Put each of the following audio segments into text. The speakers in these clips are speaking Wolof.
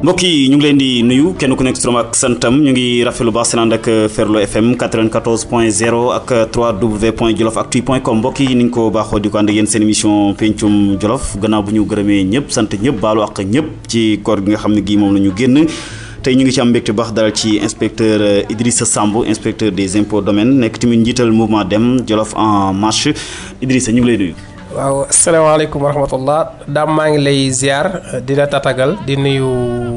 mbokk yi ñu ngi leen di nuyu kenn ku nekk ci turam ak santam ñu ngi rafetlu baax seen ànd ak Ferlo FM 94.0 ak 3w.jolofactu.com mbokk yi ni ñu ko baaxoo di ko ànd ak yéen seen émission pencum Jolof gannaaw bu ñu gërëmee ñëpp sant ñëpp baalu ak ñëpp ci koor gi nga xam ne gii moom la ñu génn tey ñu ngi ci am mbégte baax dalal ci inspecteur Idrissa Samb inspecteur des impôts domaines nekk tamit njiital mouvement Dem Jolof en marche Idrissa ñu ngi lay nuyu. waaw asalaamaaleykum wa rahmatullah daam maa ngi lay ziar di la tatagal di nuyu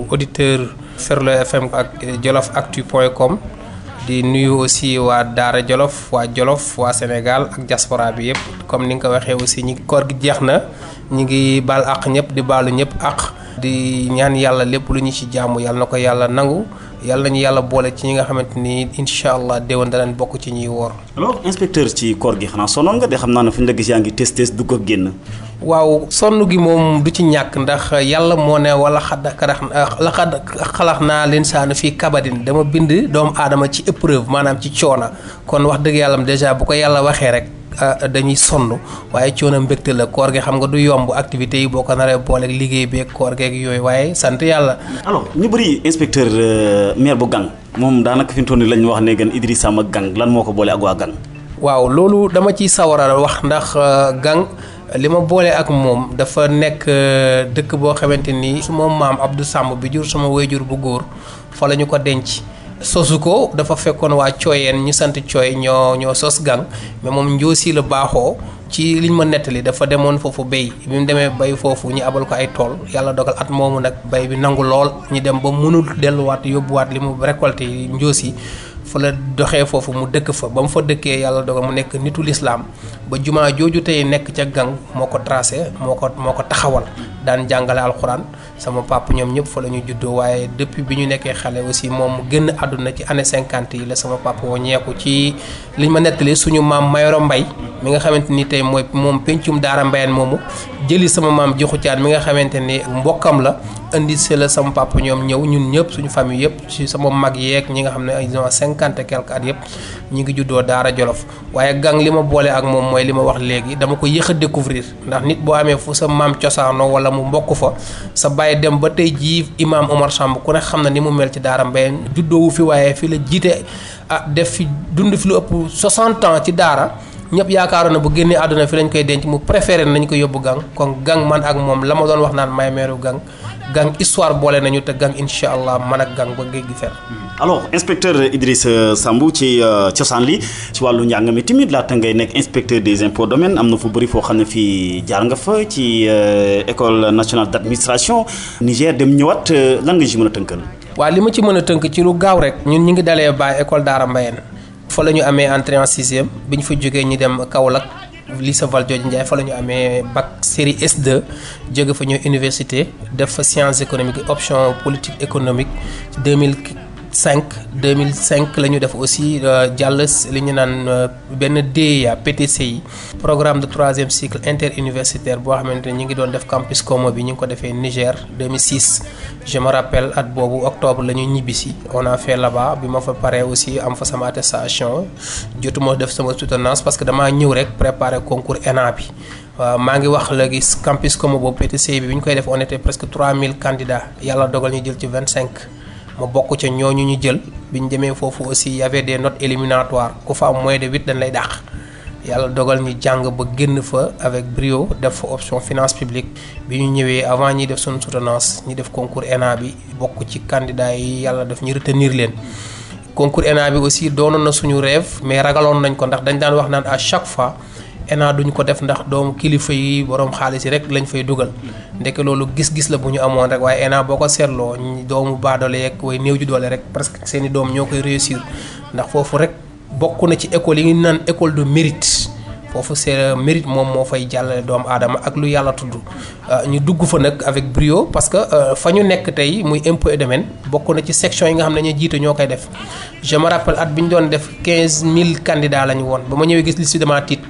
auditeur Ferlo FM ak jolofactu.com di nuyu aussi waa Daara Jolof waa Sénégal ak diaspora bi yëpp comme ni nga ko waxee aussi ñi koor gi jeex na ñi ngi baal àq ñëpp di baalu ñëpp àq di ñaan yàlla lépp lu ñu ci jaamu yàlla na ko yàlla nangu yàlla nañu yàlla boole ci ñi nga xamante ni incha allah déwén danañ bokk ci ñuy woor. alors inspecteur ci koor gi xanaa sonnoon nga de xam naa ne fu ñu la gis yaa ngi test dugg ak génn. waaw sonn gi moom du ci ñàkk ndax yàlla moo ne wala laqad xalaqnaa linsaana fii kabadin dama bind doomu aadama ci épreuve maanaam ci coona kon wax dëgg yàlla dèjà bu ko yàlla waxee rek. dañuy sonn waaye coono mbégte la koor gi xam nga du yomb activités yi boo ko naree booleeg liggéey beeg koor geeg yooyu waaye sant yàlla. alors ñu bëri inspecteur maire bu Gang moom daanaka fi mu toll nii lañ wax ne gan Idrissa Samb ak Gang lan moo ko boole ak waa Gang. waaw loolu dama ciy sawara wax ndax Gang li ma boole ak moom dafa nekk dëkk boo xamante ni su ma maam Abdou Samb bi jur sama wayjur bu góor fa la ñu ko denc. sosu ko dafa fekkoon waa Cooyeen ñu sant Cooy ñoo sos Gang mais moom Njoosi la baaxoo ci liñ ma nettali dafa demoon foofu béy bi mu demee bay foofu ñu abal ko ay tool yàlla dogal at moomu nag bay bi nangu lool ñu dem ba mënul delluwaat yóbbuwaat li mu récolté Njoosi fa la doxee foofu mu dëkk fa ba mu fa dëkkee yàlla dogal mu nekk nitu lislaam ba jumaa jooju tey nekk ca Gang moo ko tracé moo ko taxawal daan jàngale alxuraan sama papa ñoom ñëpp fa la ñu juddoo waaye depuis bi ñu nekkee xale aussi moom mu génn àdduna ci année 50 yi la sama papa woo ñeeku ci liñ ma nettali suñu maam Mayoro Mbay mi nga xamante ni tey mooy moom pencum Daara Mbayeen moomu jëli sama maam Joxu Caan mi nga xamante ni mbokkam la indi si la sama papa ñoom ñëw ñun ñëpp suñu famille yëpp ci sama mag yeeg ñi nga xam ne ay 50 et quelques at yëpp ñu ngi juddoo Daara Jolof waaye Gang li ma boole ak moom mooy li ma wax léegi dama ko yéex a découvrir ndax nit boo amee fu sa maam cosaano wala mu mbokk fa sa bàyyi dem ba tey jii imaam Omar Samb ku ne xam na ni mu mel ci Daara Mbayeen juddoowu fi waaye fi la jiite def fi dund fi lu ëpp 60 ans ci Daara ñëpp yaakaaroon na bu génnee àdduna fi lañ koy denc mu préféré nañ ko yóbbu Gang kon Gang man ak moom la ma doon wax naan may meeru Gang histoire boole nañu te Gang incha allah man ak Gang ba géej gi fer. alors inspecteur Idrissa Samb ci cosaan li ci wàllu njàng mi tamit laata ngay nekk inspecteur des impôts domaines am na fu bëri foo xam ne fii jaar nga fa ci école nationale d'administration Niger dem ñëwaat lan nga ci mën a tënkal. waaw li ma ci mën a tënk ci lu gaaw rek ñun ñu ngi dalee bàyyi école Daara Mbayeen fa la ñu amee entrée en sixième bi ñu fa jógee ñu dem Kaolack lycée Valdiodio Ndiaye fa la ñu amee bac série S2 jóge fa ñëw université def fa sciences économiques option politique économique 2005 la ñu def aussi jàll li ñu naan benn DEA PTCI programme de 3e cycle interuniversitaire boo xamante ne ñu ngi doon def campus Como bi ñu ngi ko defee Niger 2006 je me rappelle at boobu octobre la ñu ñibbisi on a fait là-bas bi ma fa paree aussi am fa sama attestation jotuma def sama soutenance parce que damaa ñëw rek préparer concours ENA bi maa ngi wax léegi campus Como boobu PTCI bi ñu koy def on était presque 3000 candidats yàlla dogal ñu jël ci 25 ma bokk ca ñooñu ñu jël bi ñu demee foofu aussi y avait des notes éliminatoires ku fa am moins de 8 dañ lay dàq yàlla dogal ñu jàng ba génn fa avec brio def fa option finance publique bi ñu ñëwee avant ñi def suñu soutenance ñi def concours ENA bi bokk ci candidats yi yàlla def ñu retenir leen concours ENA bi aussi doonoon na suñu rêve mais ragaloon nañ ko ndax dañ daan wax naan à chaque fois ENA duñ ko def ndax doomu kilifa yi borom xaalis yi rek lañ fay dugal ndeke loolu gis-gis la bu ñu amoon rek waaye ENA boo ko seetloo doomu baadoole yeeg way néew ju doole rek presque seeni doom ñoo koy réussir ndax foofu rek bokk na ci école yi ñu naan école de mérite foofu c'est mérite moom moo fay jàllale doomu aadama ak lu yàlla tudd ñu dugg fa nag avec brio parce que fa ñu nekk tey muy impôt et domaine bokk na ci section yi nga xam ne ñu jiite ñoo koy def je me rappelle at bi ñu doon def 15000 candidats la ñu woon ba ma ñëwee gis liste dama tiit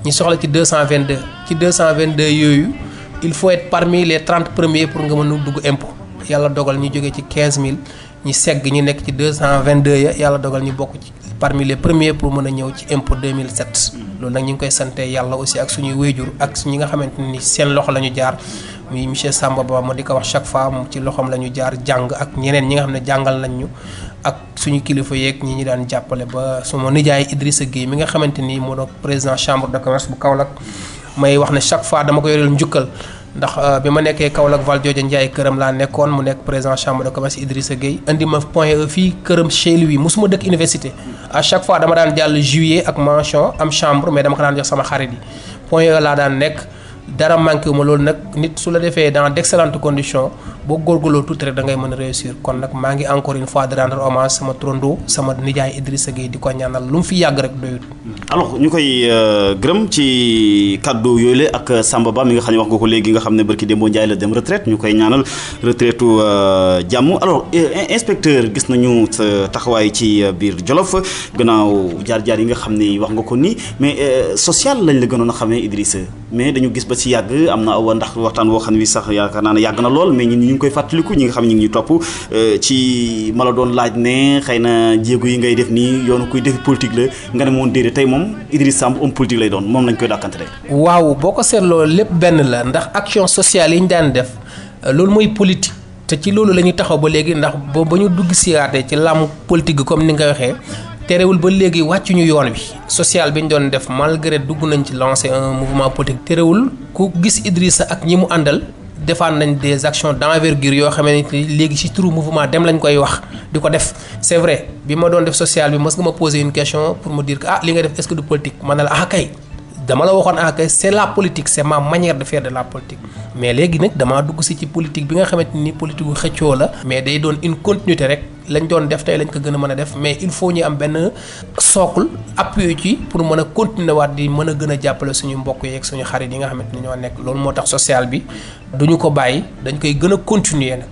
ñu soxla ci 222 ci 222 yooyu il faut être parmi les 30 premiers pour nga mën a dugg impôt yàlla dogal ñu jógee ci 15000 ñi segg ñi nekk ci 222 ya yàlla dogal ñu bokk ci parmi les premiers pour mën a ñëw ci impôt 2007 loolu nag ñu ngi koy sante yàlla aussi ak suñuy wéyjur ak ñi nga xamante ni seen loxo la ñu jaar muy monsieur Samba Ba ma di ko wax chaque fois ci loxoom la ñu jaar jàng ak ñeneen ñi nga xam ne jàngal nañ ñu ak suñu kilifa yeeg ñi ñu daan jàppale ba suma nijaay Idrissa Gueye mi nga xamante ni moo doon président chambre de commerce bu Kaolack may wax ne chaque fois dama ko yoreel njukkal ndax bi ma nekkee Kaolack Valdiodio Ndiaye këram laa nekkoon mu nekk président chambre de commerce Idrissa Gueye indi ma point E fii këram chez lui musuma dëkk université à chaque fois dama daan jàll juillet ak mention am chambre mais dama ko daan jox sama xarit yi point E laa daan nekk dara manqué wu ma loolu nag nit su la defee dans d'excellentes conditions boo góorgóorloo tuuti rek da ngay mën a réussir kon nag maa ngi encore une fois de rendre hommage sama trondo sama nijaay Idrissa Gueye di ko ñaanal lu mu fi yàgg rek doyut. alors ñu koy gërëm ci kaddu yooyu la ak Samba Ba mi nga xam ne wax nga ko léegi nga xam ne barki Demba Ndiaye la dem retraite ñu koy ñaanal retraitu jàmm alors inspecteur gis nañu sa taxawaay ci biir Jolof gannaaw jaar-jaar yi nga xam ne wax nga ko nii mais social lañ la gënoon a xamee Idrissa mais dañu gis ba ci yàgg am na aw ndax waxtaan woo xam ne sax yaakaar naa ne yàgg na lool mais ñun ñu ngi koy fàttaliku ñi nga xam ne ñu ngi ñuy topp ci ma la doon laaj ne xëy na jéego yi ngay def nii yoonu kuy def politique la nga ne moom déedéet tey moom Idrissa Samb homme politique lay doon moom lañ koy dàkkante rek. waaw boo ko seetloo lépp benn la ndax action sociale yi ñu daan def loolu mooy politique te ci loolu la ñuy taxaw ba léegi ndax ba ñu dugg siyaate ci làmb politique gi comme ni nga waxee terewul ba léegi wàccuñu yoon wi social bi ñu doon def malgré dugg nañ ci lancer un mouvement politique terewul ku gis Idrissa ak ñi mu àndal defaan nañ des actions d'envergure yoo xamante ni léegi ci turu mouvement dem lañ koy wax di ko def c'est vrai bi ma doon def social bi mës nga ma poser une question pour me dire que li nga def est-ce que du politique man na la kay dama la waxoon kay c'est la politique c'est ma manière de faire de la politique mais léegi nag damaa dugg ci politique bi nga xamante ni politique bu xëccoo la mais day doon une continuité rek lañ doon def tey lañ ko gën a mën a def mais il faut ñu am benn socle appui ci pour mën a continuer waat di mën a gën a jàppale suñu mbokk yeeg suñu xarit yi nga xamante ni ñoo nekk loolu moo tax social bi duñu ko bàyyi dañ koy gën a continuer nag.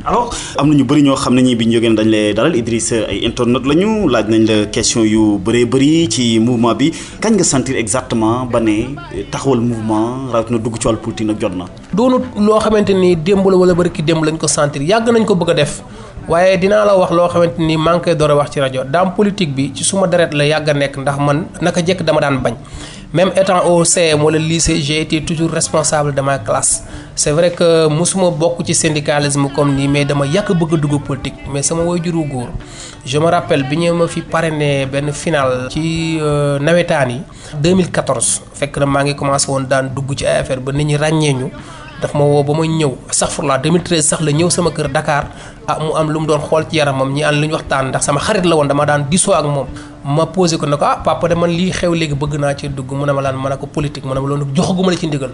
alors am na ñu bëri ñoo xam ne ñii bi ñu jógee dañ lay dalal Idrissa ay internautes lañu laaj nañ la question yu bëree bëri ci mouvement bi kañ nga sentir exactement ba ne taxawal mouvement rawatina dugg ci wàllu politique nag jot na. doonut loo xamante ni démb la wala bëri ki démb lañ ko sentir yàgg nañ ko bëgg a def waaye dinaa la wax loo xamante ni maa ngi koy door a wax ci rajo daam politique bi ci suma deret la yàgg a nekk ndax man naka jekk dama daan bañ. même étant au CM wala lycée j'ai été toujours responsable de ma classe c'est vrai que musuma bokk ci syndicalisme comme nii mais dama yàgg bëgg a dugg politique mais sama waajuru góor je me rappelle bi ñu ma fi parrainé benn final ci nawetaan yi 2014 fekk na maa ngi commencé woon daan dugg ci ay affaire ba nit ñi ràññee ñu daf ma woo ba ma ñëw astaghfirullah 2013 sax la ñëw sama kër Dakar mu am lu mu doon xool ci yaramam ñi ànd lu ñu waxtaan ndax sama xarit la woon dama daan diisoo ak moom ma posé ko ne ko papa de man lii xew léegi bëgg naa ci dugg mu ne ma laan ma ne ko politique mu ne ma loolu joxaguma la ci ndigal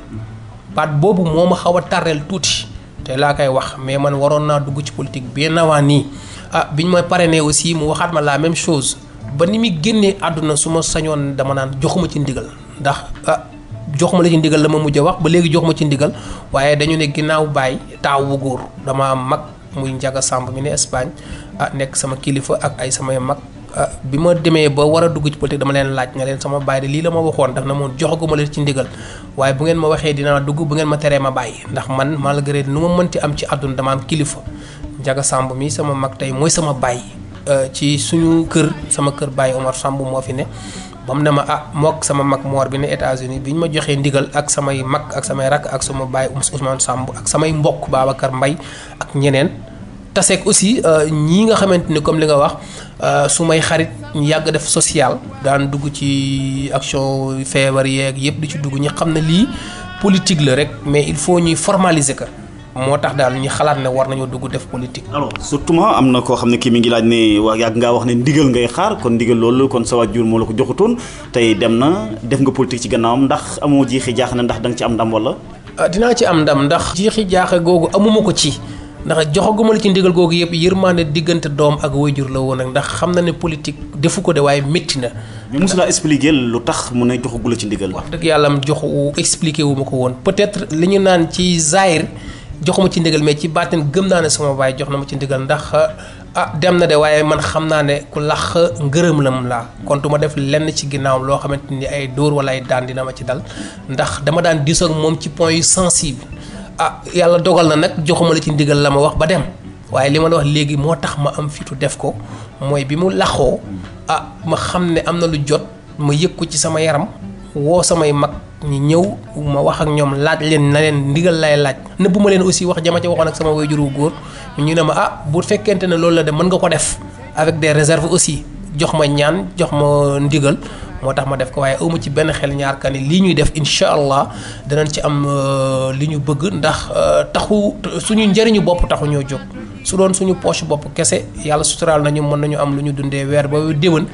baat boobu moo ma xaw a tàrreel tuuti te laa koy wax mais man waroon naa dugg ci politique bien avant nii biñ ma parrainé aussi mu waxaat ma la même chose ba ni muy génnee àdduna su ma sañoon dama naan joxuma ci ndigal ndax joxuma la ci ndigal la ma mujj a wax ba léegi joxuma ci ndigal waaye dañu ne ginnaaw baay taaw bu góor dama mag muy Njaga Samb mi ne Espagne nekk sama kilifa ak ay samay mag bi ma demee ba war a dugg ci politique dama leen laaj nga leen sama baay de lii la ma waxoon daf na moom joxaguma leen ci ndigal waaye bu ngeen ma waxee dinaa dugg bu ngeen ma teree ma bàyyi ndax man malgré nu ma mënti am ci àdduna dama am kilifa Njaga Samb mi sama mag tey mooy sama baay ci suñu kër sama kër baay Omar Samb moo fi ne ba mu ne ma mook sama mag Mor bi ne États-Unis bi ñu ma joxee ndigal ak samay mag ak samay rakk ak sama baay Ousmane Samb ak samay mbokk Babacar Mbaye ak ñeneen taseeg aussi ñii nga xamante ni comme li nga wax su may xarit ñu yàgg def social daan dugg ci action feebar yeeg yëpp di ci dugg ñu xam ne lii politique la rek mais il faut ñuy formaliser ko moo tax daal ñu xalaat ne war nañoo dugg def politique. alors surtout am na koo xam ne kii mi ngi laaj ne waa yàgg ngaa wax ne ndigal ngay xaar kon ndigal loolu kon sa waajur moo la ko joxutoon tey dem na def nga politique ci gannaawam ndax amoo jiixi jaax ne ndax da nga ci am ndam wala. dinaa ci am ndam ndax jiixi jaaxe googu amuma ko ci ndax joxaguma la ci ndigal googu yëpp yërmande diggante doom ak waajur la woon nag ndax xam na ne politique defu ko de waaye métti na. mais mosu laa expliquer lu tax mu ne joxagu la ci ndigal. wax dëgg yàlla joxu expliqué wu ma ko woon peut-être li ñu naan ci zaahir joxuma ci ndigal mais ci baatin gëm naa ne sama baay jox na ma ci ndigal ndax dem na de waaye man xam naa ne ku lax ngërëm lam laa kon du ma def lenn ci ginnaawam loo xamante ni ay dóor wala ay daan dina ma ci dal ndax dama daan diisoo ak moom ci point yu sensible yàlla dogal na nag joxuma la ci ndigal la ma wax ba dem waaye li ma la wax léegi moo tax ma am fitu def ko mooy bi mu laxoo ma xam ne am na lu jot ma yëg ko ci sama yaram woo samay mag ñi ñëw ma wax ak ñoom laaj leen na leen ndigal lay laaj nëbbu ma leen aussi wax jama ca waxoon ak sama waajur wu góor ñu ne ma bu fekkente ne loolu la de mën nga ko def avec des réserves aussi jox ma ñaan jox ma ndigal moo tax ma def ko waaye awma ci benn xel ñaar ka ni lii ñuy def incha allah danañ ci am li ñu bëgg ndax taxu suñu njëriñu bopp taxu ñoo jóg su doon suñu poche bopp kese yàlla suturaal nañu mën nañu am lu ñu dundee weer ba déwén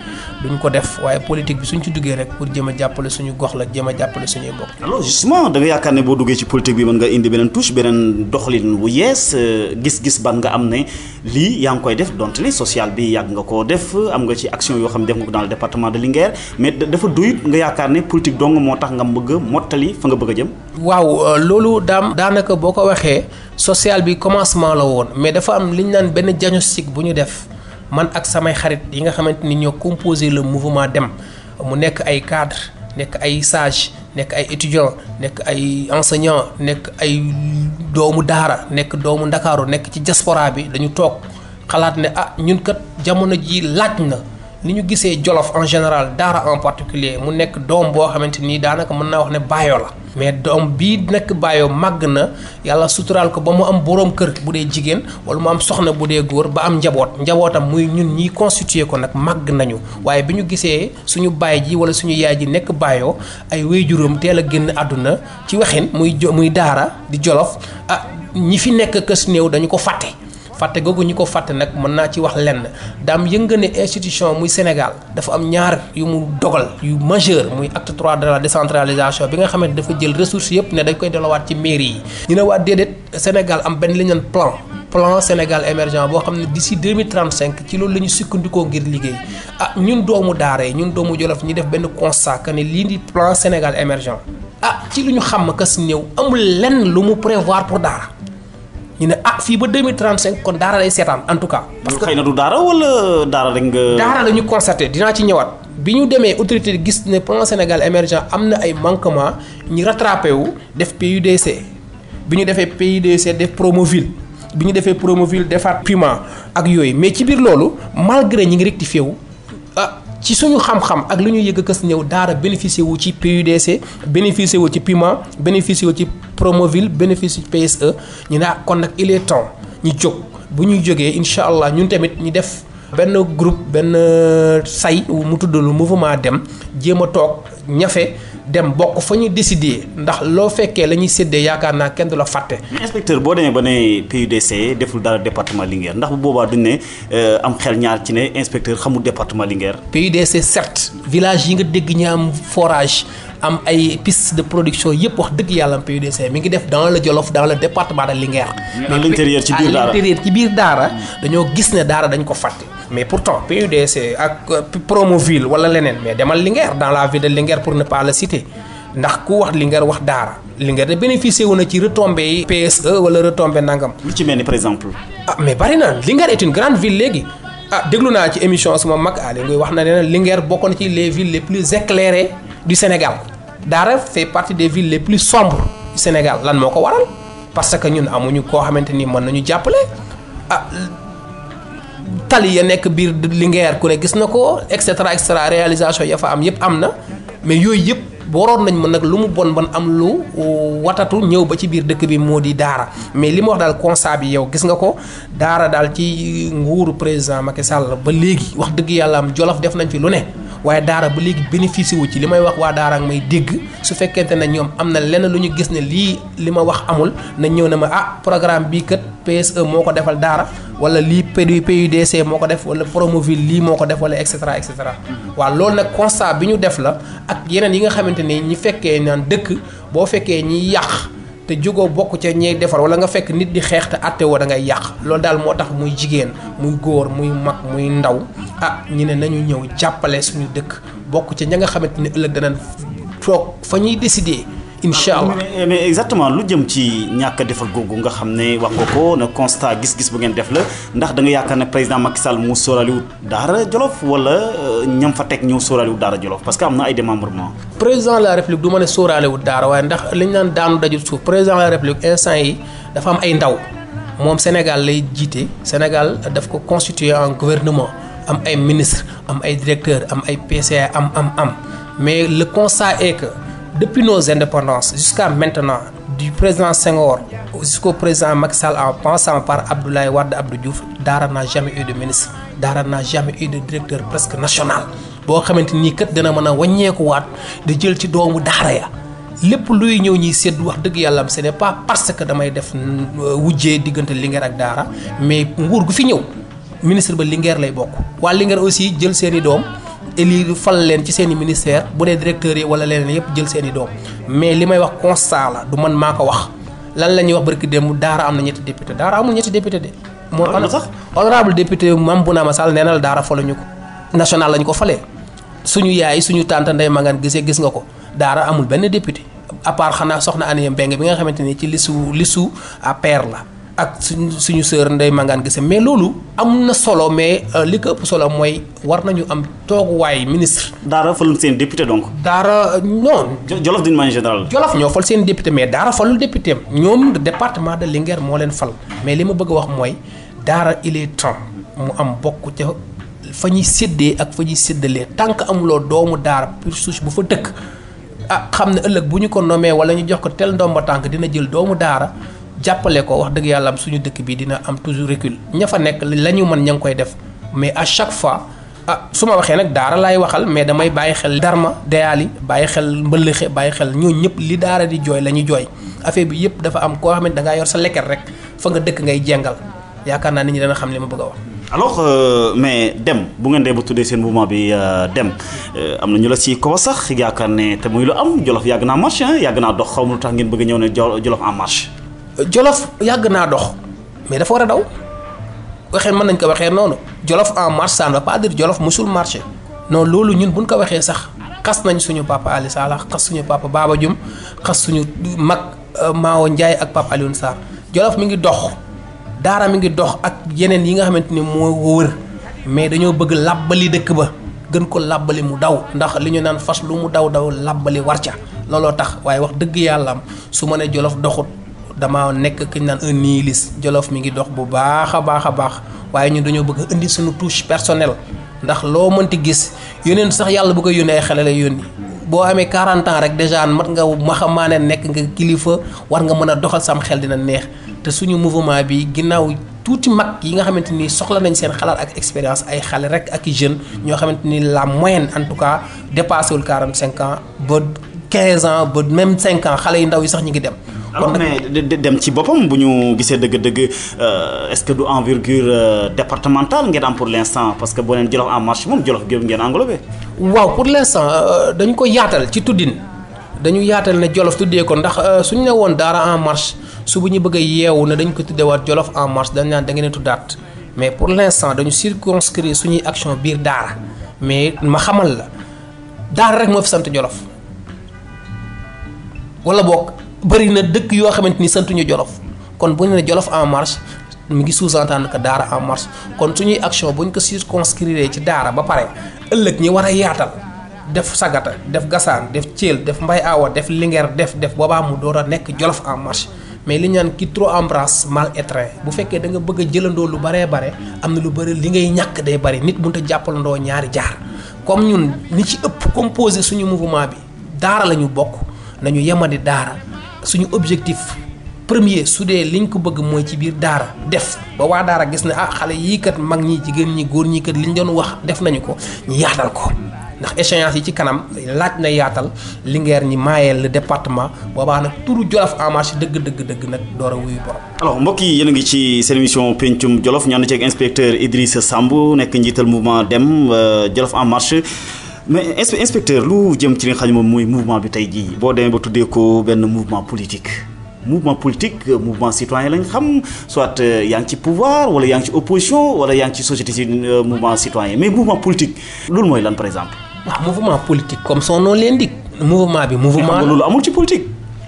duñ ko def waaye politique bi suñ ci duggee rek pour jéem a jàppale suñu gox la jéem a jàppale suñuy mbokk. alors justement da nga yaakaar ne boo duggee ci politique bi mën nga indi beneen touche beneen doxalin bu yees gis-gis ban nga am ne lii yaa ngi koy def donte ne social bi yàgg nga koo def am nga ci action yoo xam ne def nga ko dans le département de Linguère mais dafa doyut nga yaakaar ne politique dong moo tax nga bëgg a mottali fa nga bëgg a jëm. waaw loolu daanaka boo ko waxee social bi commencement la woon mais dafa am li ñu naan benn diagnostic bu ñu def man ak samay xarit yi nga xamante ni ñoo composé le mouvement Dem mu nekk ay cadre nekk ay sage nekk ay étudiant nekk ay enseignant nekk ay doomu daara nekk doomu ndakaaru nekk ci diaspora bi dañu toog xalaat ne ñun kat jamono ji laaj na ni ñu gisee Jolof en général daara en particulier mu nekk doom boo xamante ni daanaka mën naa wax ne baayoo la mais doom bii nekk baayoo màgg na yàlla suturaal ko ba mu am boroom kër bu dee jigéen wala mu am soxna bu dee góor ba am njabootam muy ñun ñiy constitué ko nag màgg nañu waaye bi ñu gisee suñu baay ji wala suñu yaay ji nekk baayoo ay waajuram teel a génn àdduna ci waxin muy daara di Jolof ñi fi nekk kës néew dañu ko fàtte googu ñi ko fàtte nag mën naa ci wax lenn daam yënga ne institution muy Sénégal dafa am ñaar yu mu dogal yu majeur muy acte 3 de la décentralisation bi nga xamante dafa jël ressources yëpp ne dañ koy delawaat ci mairie yi ñu ne waa déedéet Sénégal am benn li ñu naan plan Sénégal émergent boo xam ne d'ici 2035 ci loolu la ñu sukkandikoo ngir liggéey ñun doomu daara yi ñun doomu Jolof ñi def benn constat que ne lii di plan Sénégal émergent ci lu ñu xam kas néew amul lenn lu mu prévoir pour daara ñu ne fii ba 2035 kon daara lay seetaan en tout cas. parce que xëy na du daara wala daara rek nga. daara la ñu constaté dinaa ci ñëwaat bi ñu demee autorité gis ne plan Sénégal émergent am na ay manquements ñu rattrapé wu def PUDC bi ñu defee PUDC def Promoville bi ñu defee Promoville defaat Puma ak yooyu mais ci biir loolu malgré ñi ngi rectifié wu ci suñu xam-xam ak lu ñu yëg kës ñëw daara bénéficié wu ci PUDC bénéficié wu ci Puma bénéficié wu ci Promoville bénéficié ci PSE ñu ne kon nag il est temps ñu jóg bu ñuy jógee incha allah ñun tamit ñu def benn groupe benn say mu tudd lu mouvement Dem jéem a toog ñafe dem bokk fa ñu décider ndax loo fekkee la ñuy séddee yaakaar naa kenn du la fàtte. mais inspecteur boo demee ba ne PUDC deful dara département Linguère ndax bu boobaa duñ ne am xel ñaar ci ne inspecteur xamul département Linguère. PUDC certes village yi nga dégg ñu am forage am ay piste de production yëpp wax dëgg yàlla am PUDC mi ngi def dans le Jolof dans le département de Linguère. mais à l'intérieur ci biir daara ci biir daara dañoo gis ne daara dañ ko fàtte. mais pourtant PUDC ak Promoville wala leneen mais demal Linguère dans la ville de Linguère pour ne pas le citer ndax ku wax Linguère wax daara Linguère de bénéficié wu na ci retombées yi PSE wala retombées nangam. lu ci mel ni par exemple. mais bari na Linguère est une grande ville léegi déglu naa ci émission sama mag Aliou Ngoye wax na ne Linguère bokk na ci les villes les plus éclairées du Sénégal daara fait partie des villes les plus sombres du Sénégal lan moo ko waral parce que ñun amuñu koo xamante ni mën nañu jàppale tali ya nekk biir Linguère ku ne gis na ko et cetera réalisation ya fa am yëpp am na mais yooyu yëpp waroon nañ mën nag lu mu bon am lu watatu ñëw ba ci biir dëkk bi moo di daara mais li ma wax daal constat bi yow gis nga ko daara daal ci nguuru président Macky Sall ba léegi wax dëgg yàlla am Jolof def nañ fi lu ne waaye daara ba léegi bénéficié wu ci li may wax waa daara ak may dégg su fekkente ne ñoom am na lenn lu ñu gis ne lii li ma wax amul nañ ñëw ne ma programme bii kat PSE moo ko defal daara wala lii PUDC moo ko def wala Promoville lii moo ko def wala et cetera et cetera. waaw loolu nag constat bi ñu def la ak yeneen yi nga xamante ni ñi fekkee naan dëkk boo fekkee ñi yàq te jógoo bokk ca ñey defar wala nga fekk nit di xeex te àtte woo da ngay yàq loolu daal moo tax muy jigéen muy góor muy mag muy ndaw ñu ne nañu ñëw jàppale suñu dëkk bokk ca ña nga xamante ni ëllëg danañ toog fa ñuy décider. incha allah mais exactement lu jëm ci ñàkk a defar googu nga xam ne wax nga ko na constat gis-gis bu ngeen def la ndax da nga yaakaar ne président Macky Sall mu sóoraaliwut daara Jolof wala ñam fa teg ñëw sóoraaliwut daara Jolof parce que am na ay démembrement. président de la république du ma ne sóoraaliwut daara waaye ndax li ñu naan daanu dajul suuf président de la république instant yi dafa am ay ndaw moom Sénégal lay jiite Sénégal daf ko constituer en gouvernement am ay ministre am ay directeur am ay PCA am mais le constat est que depuis nos indépendances jusqu'à maintenant du président Senghor jusqu'au président Macky Sall en passant par Abdoulaye Wade Abdou Diouf daara n'a jamais eu de ministre daara n'a jamais eu de directeur presque national boo xamante nii kat dina mën a wàññeekuwaat di jël ci doomu daara ya lépp luy ñëw ñuy sédd wax dëgg yàlla am ce n'est pas parce que damay def wujjee diggante Linguère ak daara mais nguur gu fi ñëw ministre ba Linguère lay bokk waa Linguère aussi jël seeni doom élire fal leen ci seeni ministère bu dee directeurs yi wala leneen yëpp jël seeni doom mais li may wax constat la du man maa ko wax lan la ñuy wax barki démb daara am na ñetti député daara amul ñetti député de moo sax honorable député Mame Bounama Sall nee na la daara faluñu ko national lañu ko falee suñu yaay suñu tante Ndeye Magane gisee gis nga ko daara amul benn député à part xanaa soxna Aniya Mbengue bi nga xamante ni ci listu APR la ak suñu sœur Ndeye Magane gisee mais loolu am na solo mais li ko ëpp solo mooy war nañu am tooguwaay ministre. daara falul seen député donc. daara non. Jolof d'une manière générale. Jolof ñoo fal seen député mais daara falul député am ñoom département de Linguère moo leen fal mais li ma bëgg a wax mooy daara il est temps mu am bokk ca fa ñuy séddee ak fa ñuy séddalee tant que amuloo doomu daara pour souche bu fa dëkk xam ne ëllëg bu ñu ko nommé wala ñu jox ko tel ndomba tànk dina jël doomu daara jàppale ko wax dëgg yàlla am suñu dëkk bi dina am toujours recul ña fa nekk la ñu mën ña ngi koy def mais à chaque fois su ma waxee nag daara laay waxal mais damay bàyyi xel Darma Deyali bàyyi xel Mbëllëxe bàyyi xel ñooñu ñëpp li daara di jooy la ñuy jooy affaire bi yëpp dafa am koo xam ne da ngaa yor sa lekket rek fa nga dëkk ngay jengal yaakaar naa nit ñi dana xam li ma bëgg a wax. alors mais dem bu ngeen dee ba tuddee seen mouvement bi dem am na ñu la si ko sax yaakaar ne te muy lu am Jolof yàgg naa marche yàgg naa dox xaw ma lu tax ngeen bëgg a ñëw ne Jolof en marche. Jolof yàgg naa dox mais dafa war a daw waxee mën nañ ko waxee noonu Jolof en marche ça ne veut pas dire Jolof musul marché non loolu ñun buñ ko waxee sax xas nañ suñu papa Ali Salah xas suñu papa Baba Dioum xas suñu mag Mao Ndiaye ak papa Alioune Sarr Jolof mi ngi dox. daara mi ngi dox ak yeneen yi nga xamante ni moo wër mais dañoo bëgg làbbali dëkk ba gën ko làbbali mu daw ndax li ñu naan fas lu mu daw làbbali war ca looloo tax waaye wax dëgg yàlla am su ma ne Jolof doxut dama nekk ki ñu naan un nihiliste Jolof mi ngi dox bu baax a baax waaye ñun dañoo bëgg indi suñu touche personnelle ndax loo mënti gis yóneen sax yàlla bu ko yónnee ay xale lay yónni boo amee 40 ans rek déjà mat nga maxamaane nekk nga kilifa war nga mën a doxal sam xel dina neex te suñu mouvement bi ginnaaw tuuti mag yi nga xamante ni soxla nañ seen xalaat ak expérience ay xale rek ak i jeunes ñoo xamante ni la moyenne en tout cas dépassé wul 45 ans ba 15 ans ba même 5 ans xale yu ndaw yi sax ñu ngi dem. alors mais dem ci boppam bu ñu gisee dëgg-dëgg est-ce que du envergure départementale ngeen am pour l'instant parce que boo leen Jolof en marche moom Jolof gépp ngeen englobé. waaw pour l'instant dañu ko yaatal ci tuddin dañu yaatal ne Jolof tuddee ko ndax suñu ne woon daara en marche su bu ñu bëgg a yeewu ne dañ ko tuddeewaat Jolof en marche dañ naan da ngeen tuddaat mais pour l'instant dañu circonscrire suñuy action biir daara mais ma xamal la daara rek moo fi sant Jolof wala boog bëri na dëkk yoo xamante ni santuñu Jolof kon bu ñu ne Jolof en marche mi ngi sous-entendre que daara en marche kon suñuy action bu ñu ko circonscrire ci daara ba pare ëllëg ñi war a yaatal def Sagata def Gassane def Thiel def Mbay Awa def Linguère def boobaa mu door a nekk Jolof en marche mais li ñu naan qui trop embrasse mal étreint bu fekkee da nga bëgg a jëlandoo lu baree bare am na lu bëri li ngay ñàkk day bëri nit mënut a jàppalandoo ñaari jaar comme ñun ni ci ëpp composé suñu mouvement bi daara la ñu bokk nañu yemandi daara suñu objectif premier su dee liñ ko bëgg mooy ci biir daara def ba waa daara gis ne xale yii kat mag ñi jigéen ñi góor ñi kat liñ doon wax def nañu ko ñu yaatal ko ndax échéance yi ci kanam laaj na yaatal Linguère ñi maayeel le département boobaa nag turu Jolof en marche dëgg nag door a wuyu borom. alors mbokk yi yéen a ngi ci seen émission pencum Jolof ñu ànd ci ak inspecteur Idrissa Samb nekk njiital mouvement dem Jolof en marche mais inspecteur lu jëm ci li nga xam ne moom mooy mouvement bi tey jii boo demee ba tuddee ko benn mouvement politique mouvement citoyen lañ xam soit yaa ngi ci pouvoir wala yaa ngi ci opposition wala yaa ngi ci société civile mouvement citoyen mais mouvement politique loolu mooy lan par exemple. waaw mouvement politique comme son nom l'indique mouvement bi mouvement loolu amul ci politique.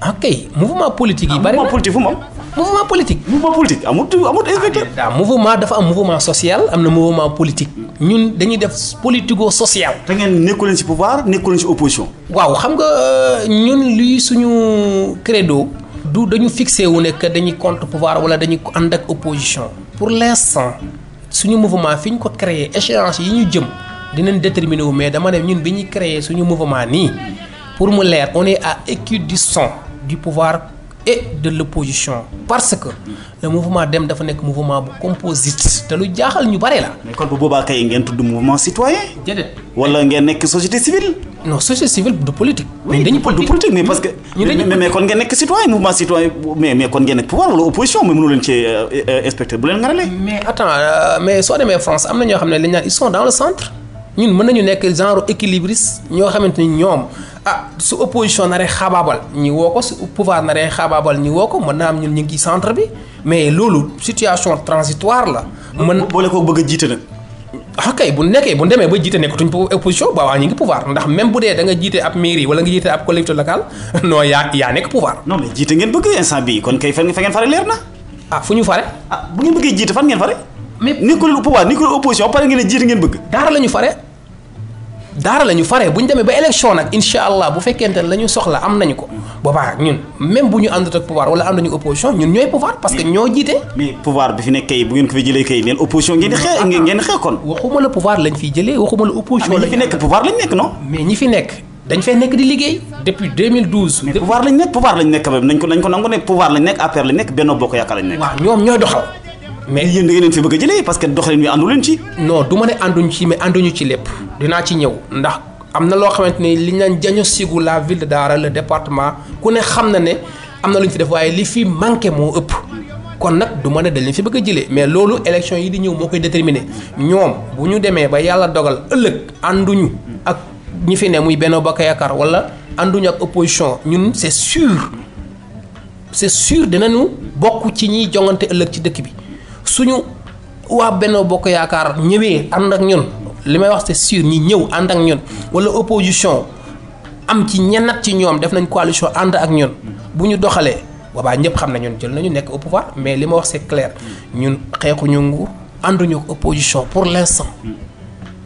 ok mouvement politique yi bari na mouvement politique fu mu am. mouvement politique amut inspecteur. mouvement dafa am mouvement social am na mouvement politique ñun dañuy def politico social. te ngeen nekku leen ci pouvoir nekku leen ci opposition. waaw xam nga ñun luy suñu credo du dañu fixé wu ne que dañuy contre pouvoir wala dañuy ànd ak opposition pour l'instant suñu mouvement fi ñu ko créé échéance yi ñu jëm dinañ déterminer wu mais dama ne ñun bi ñuy créé suñu mouvement nii pour mu leer on est à équidistant du pouvoir et de l'opposition parce que le mouvement Dem dafa nekk mouvement bu composite te lu jaaxal ñu bare la. mais kon bu boobaa kay ngeen tudd mouvement citoyen. déedéet wala ngeen nekk société civile. non société civile du politique. mais dañuy politique mais parce que. mais kon ngeen nekk citoyen mouvement citoyen mais kon ngeen nekk pouvoir wala opposition mais mënu leen ci inspecteur bu leen ngarale. mais attends mais soo demee France am na ñoo xam ne dañu naan ils sont dans le centre. ñun mën nañu nekk genre équilibriste ñoo xamante ni ñoom su opposition naree xaabaabal ñi woo ko su pouvoir naree xaabaabal ñi woo ko mën naa am ñun ñu ngi ci centre bi mais loolu situation transitoire la. mën boole ko bëgg a jiite nag. kay bu demee ba jiite nekkatuñ opposition ba waa ñu ngi pouvoir ndax même bu dee da nga jiite ab mairie wala nga jiite ab collectivité locale non yaa nekk pouvoir. non mais jiite ngeen bëgg instant bii kon kay fa ngeen fare leer na. fu ñu fare. bu ngeen bëggee jiite fan ngeen fare. mais ni ko pouvoir ni ko opposition pare ngeen a jiite ngeen bëgg. daara la ñu fare bu ñu demee ba élection nag incha allah bu fekkente ne la ñu soxla am nañu ko boobaa ñun même bu ñu àndut ak pouvoir wala am nañu opposition ñun ñooy pouvoir parce que ñoo jiite. mais pouvoir bi fi nekk kay bu ngeen ko fi jëlee kay neen opposition ngeen di xeex kon. waxuma la pouvoir lañ fiy jëlee waxuma la opposition. lañ fi nekk pouvoir lañ nekk non. mais ñi fi nekk dañ fay nekk di liggéey depuis 2012. mais pouvoir lañ nekk quand même nañ ko nangu ne pouvoir lañ nekk APR lañ nekk Benno Bokk Yaakaar lañ nekk. waaw ñoom ñooy doxal. mais yéen da ngeen leen fi bëgg a jëlee parce que doxalin wi àndu leen ci. non du ma ne ànduñu ci mais ànduñu ci lépp dinaa ci ñëw ndax am na loo xamante ni li ñu naan diagnostic la ville de Daara le département ku ne xam na ne am na lu ñu fi def waaye li fi manqué moo ëpp kon nag du ma ne dañ leen fi bëgg a jëlee mais loolu élection yi di ñëw moo koy déterminer ñoom bu ñu demee ba yàlla dogal ëllëg ànduñu ak ñi fi ne muy Benno Bokk Yaakaar wala ànduñu ak opposition ñun c'est sûr dinañu bokk ci ñiy jongante ëllëg ci dëkk bi suñu waa Benno Bokk Yaakaar ñëwee ànd ak ñun. li may wax c'est sûr ñi ñëw ànd ak ñun wala opposition am ci ñennat ci ñoom def nañ coalition ànd ak ñun bu ñu doxalee boobaa ñëpp xam na ñun jël nañu nekk au pouvoir mais li ma wax c'est clair ñun xeexuñu nguur ànduñu ak opposition pour l'instant.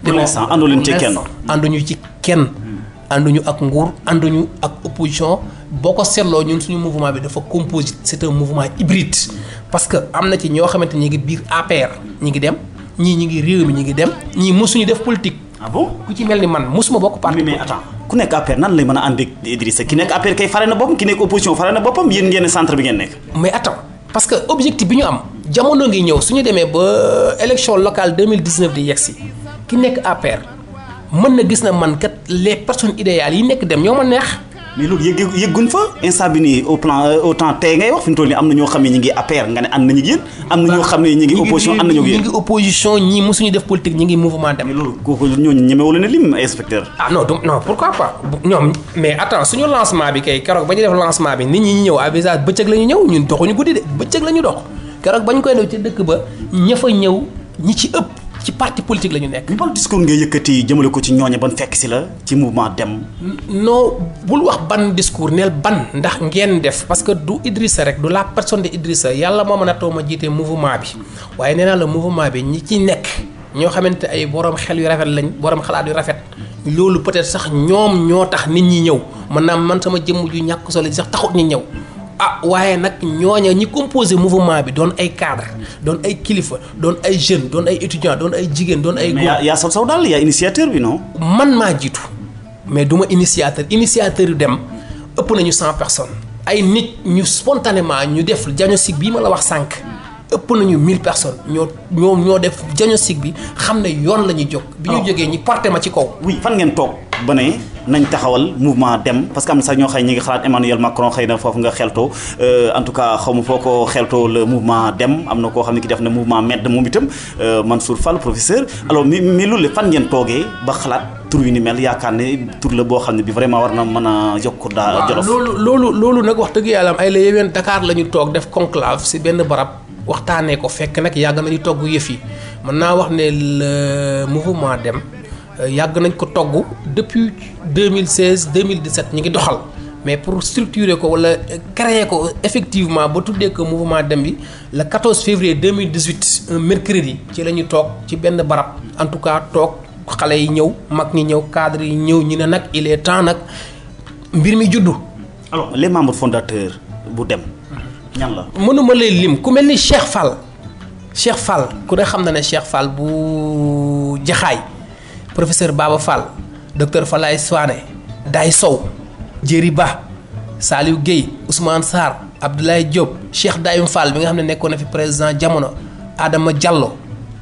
pour l'instant àndu leen ci kenn. ànduñu ci kenn ànduñu ak nguur ànduñu ak opposition boo ko seetloo ñun suñu mouvement bi dafa composite c'est un mouvement hybride parce que am na ci ñoo xamante ñi ngi biir APR ñi ngi dem. ñii ñi ngi réew mi ñi ngi dem ñii mosuñu def politique. ah bon ku ci mel ni man mosuma bokk parti. mais attends ku nekk APR nan lay mën a ànd ak Idrissa ki nekk APR kay fare na boppam ki nekk opposition fare na boppam yéen ngeen centre bi ngeen nekk. mais attends parce que objectif bi ñu am jamono ngi ñëw suñu demee ba élection locale 2019 di yegsi ki nekk APR mën na gis na man kat les personnes idéales yi nekk dem ñoo ma neex. mais loolu yëgguñ fa instant bi nii au temps tey ngay wax fi mu toll nii am na ñoo xam ne ñi ngi APR nga ne ànd nañu ak yéen am na ñoo xam ne ñi ngi opposition ànd nañu ak yéen ñi ngi opposition ñii mosuñu def politique ñi ngi mouvement Dem. mais loolu kooku ñooñu ñemewul na lim inspecteur. non pourquoi pas ñoom mais attends suñu lancement bi kay keroog ba ñu def lancement bi nit ñi ñëw à visage bëccëg la ñu ñëw ñun doxuñu guddi de bëccëg la ñu dox keroog ba ñu koy def ci dëkk ba ña fa ñëw ñi ci ëpp ci parti politique la ñu nekk. ban discours ngay yëkkati jëmale ko ci ñooña ban fekk si la ci mouvement Dem. non bul wax ban discours neel ban ndax ngeen def parce que du Idrissa rek du la personne de Idrissa yàlla moo mën a toog ma jiite mouvement bi waaye nee naa la mouvement bi ñi ci nekk ñoo xamante ay borom xel yu rafet lañ borom xalaat yu rafet loolu peut-être sax ñoom ñoo tax nit ñi ñëw man sama jëmm ju ñàkk solo sax taxut ñi ñëw. waaye nag ñooña ñi composé mouvement bi doon ay cadre doon ay kilifa doon ay jeunes doon ay étudiants doon ay jigéen doon ay góor. mais yaa sol saw daal yaa initiateur bi non. man maa jiitu mais du ma initiateur yu Dem ëpp nañu 100 personnes ay nit ñu spontanément ñu def diagnostic bii ma la wax sànq ëpp nañu 1000 personnes ñoo def diagnostic bi xam ne yoon la ñuy jóg. bi ñu jógee ñi porté ma ci kaw. oui fan ngeen toog ba ne nañ taxawal mouvement Dem parce que am na sax ñoo xëy ñi ngi xalaat Emmanuel Macron xëy na foofu nga xeltoo en tout cas xaw ma foo ko xeltoo le mouvement Dem am na koo xam ne ki def na mouvement Med moom itam Mansour Fall professeur alors mais loolu fan ngeen toogee ba xalaat tur yu ni mel yaakaar ne tur la boo xam ne bi vraiment war na mën a yokk daa Jolof. loolu nag wax dëgg yàlla ay la yeween Dakar la ñu toog def conclave si benn barab waxtaanee ko fekk nag yàgg nañu togg yëf yi mën naa wax ne le mouvement Dem yàgg nañ ko togg depuis 2016 2017 ñu ngi doxal mais pour structurer ko wala créer ko effectivement ba tuddee ko mouvement Dem bi le 14 février 2018 un mercredi ci la ñu toog ci benn barab en tout cas toog xale yi ñëw mag ñi ñëw cadre yi ñëw ñu ne nag il est temps nag mbir mi juddu. alors les membres fondateurs bu dem ñan la. mënuma lay lim ku mel ni Cheikh Fall ku ne xam na ne Cheikh Fall bu Jaxaay professeur Baba Fall docteur Falaye Souane Day Sow Jéri Ba Saliou Guèye Ousmane Sarr Abdoulaye Diop Cheikh Dayum Fall bi nga xam ne nekkoon na fi président jamono Adama Diallo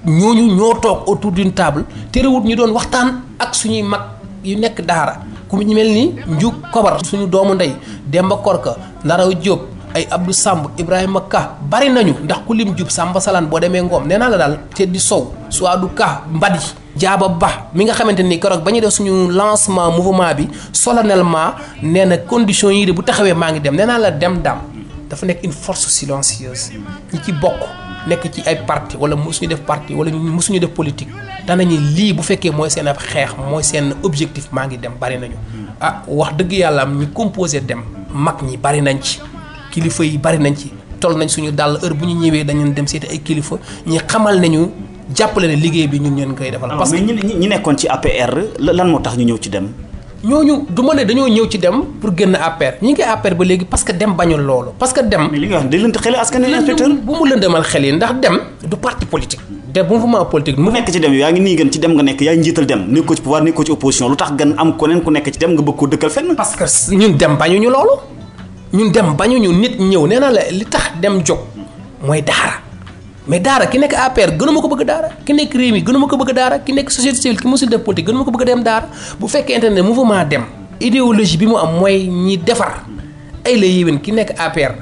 ñooñu ñoo toog autour d'une table terewut ñu doon waxtaan ak suñuy mag yu nekk daara ku ñu mel ni Njuk Kobar suñu doomu ndey Demba Korka Ndaraw Diop ay Abdou Samb Ibrahima Ka bari nañu ndax ku lim jub Samba Salaan boo demee Ngom nee naa la daal Teddi Sow Suadou Ka Mbadi Jaaba Ba mi nga xamante ni keroog ba ñuy def suñu lancement mouvement bi solennellement nee na conditions yi de bu taxawee maa ngi dem nee naa la dem daam dafa nekk une force silencieuse ñi ci bokk nekk ci ay parti wala mosuñu def parti wala mosuñu def politique danañu lii bu fekkee mooy seen ab xeex mooy seen objectif maa ngi dem bari nañu wax dëgg yàlla am ñu composé dem mag ñi bari nañ ci kilifa yi bari nañ ci toll nañ suñu dàll heure bu ñu ñëwee dañu dem seeti ay kilifa ñi xamal nañu jàppale ne liggéey bi ñun ñeen koy defal. parce que ñi nekkoon ci APR lan moo tax ñu ñëw ci dem. ñooñu du ma ne dañoo ñëw ci dem pour génn APR ñi ngi APR ba léegi parce que dem bañul loolu parce que dem. mais li nga wax day lënd xel askan wi inspecteur. bu mu lëndamal xel yi ndax dem du parti politique. dem mouvement politique. mu nekk ci dem yaa ngi nii gën ci dem nga nekk yaa ngi njiital dem nekkoo ci pouvoir nekkoo ci opposition lu tax gën am keneen ku nekk ci dem nga bëgg koo dëkkal fenn. parce que ñun dem bañuñu loolu ñun dem bañuñu nit ñëw nee naa la li tax dem jóg mooy daara mais daara ki nekk APR gënuma ko bëgg daara ki nekk réew mi gënuma ko bëgg daara ki nekk société civile ki musul def politique gënuma ko bëgg dem daara bu fekkente ne mouvement dem idéologie bi mu am mooy ñi defar ay la yéwén ki nekk APR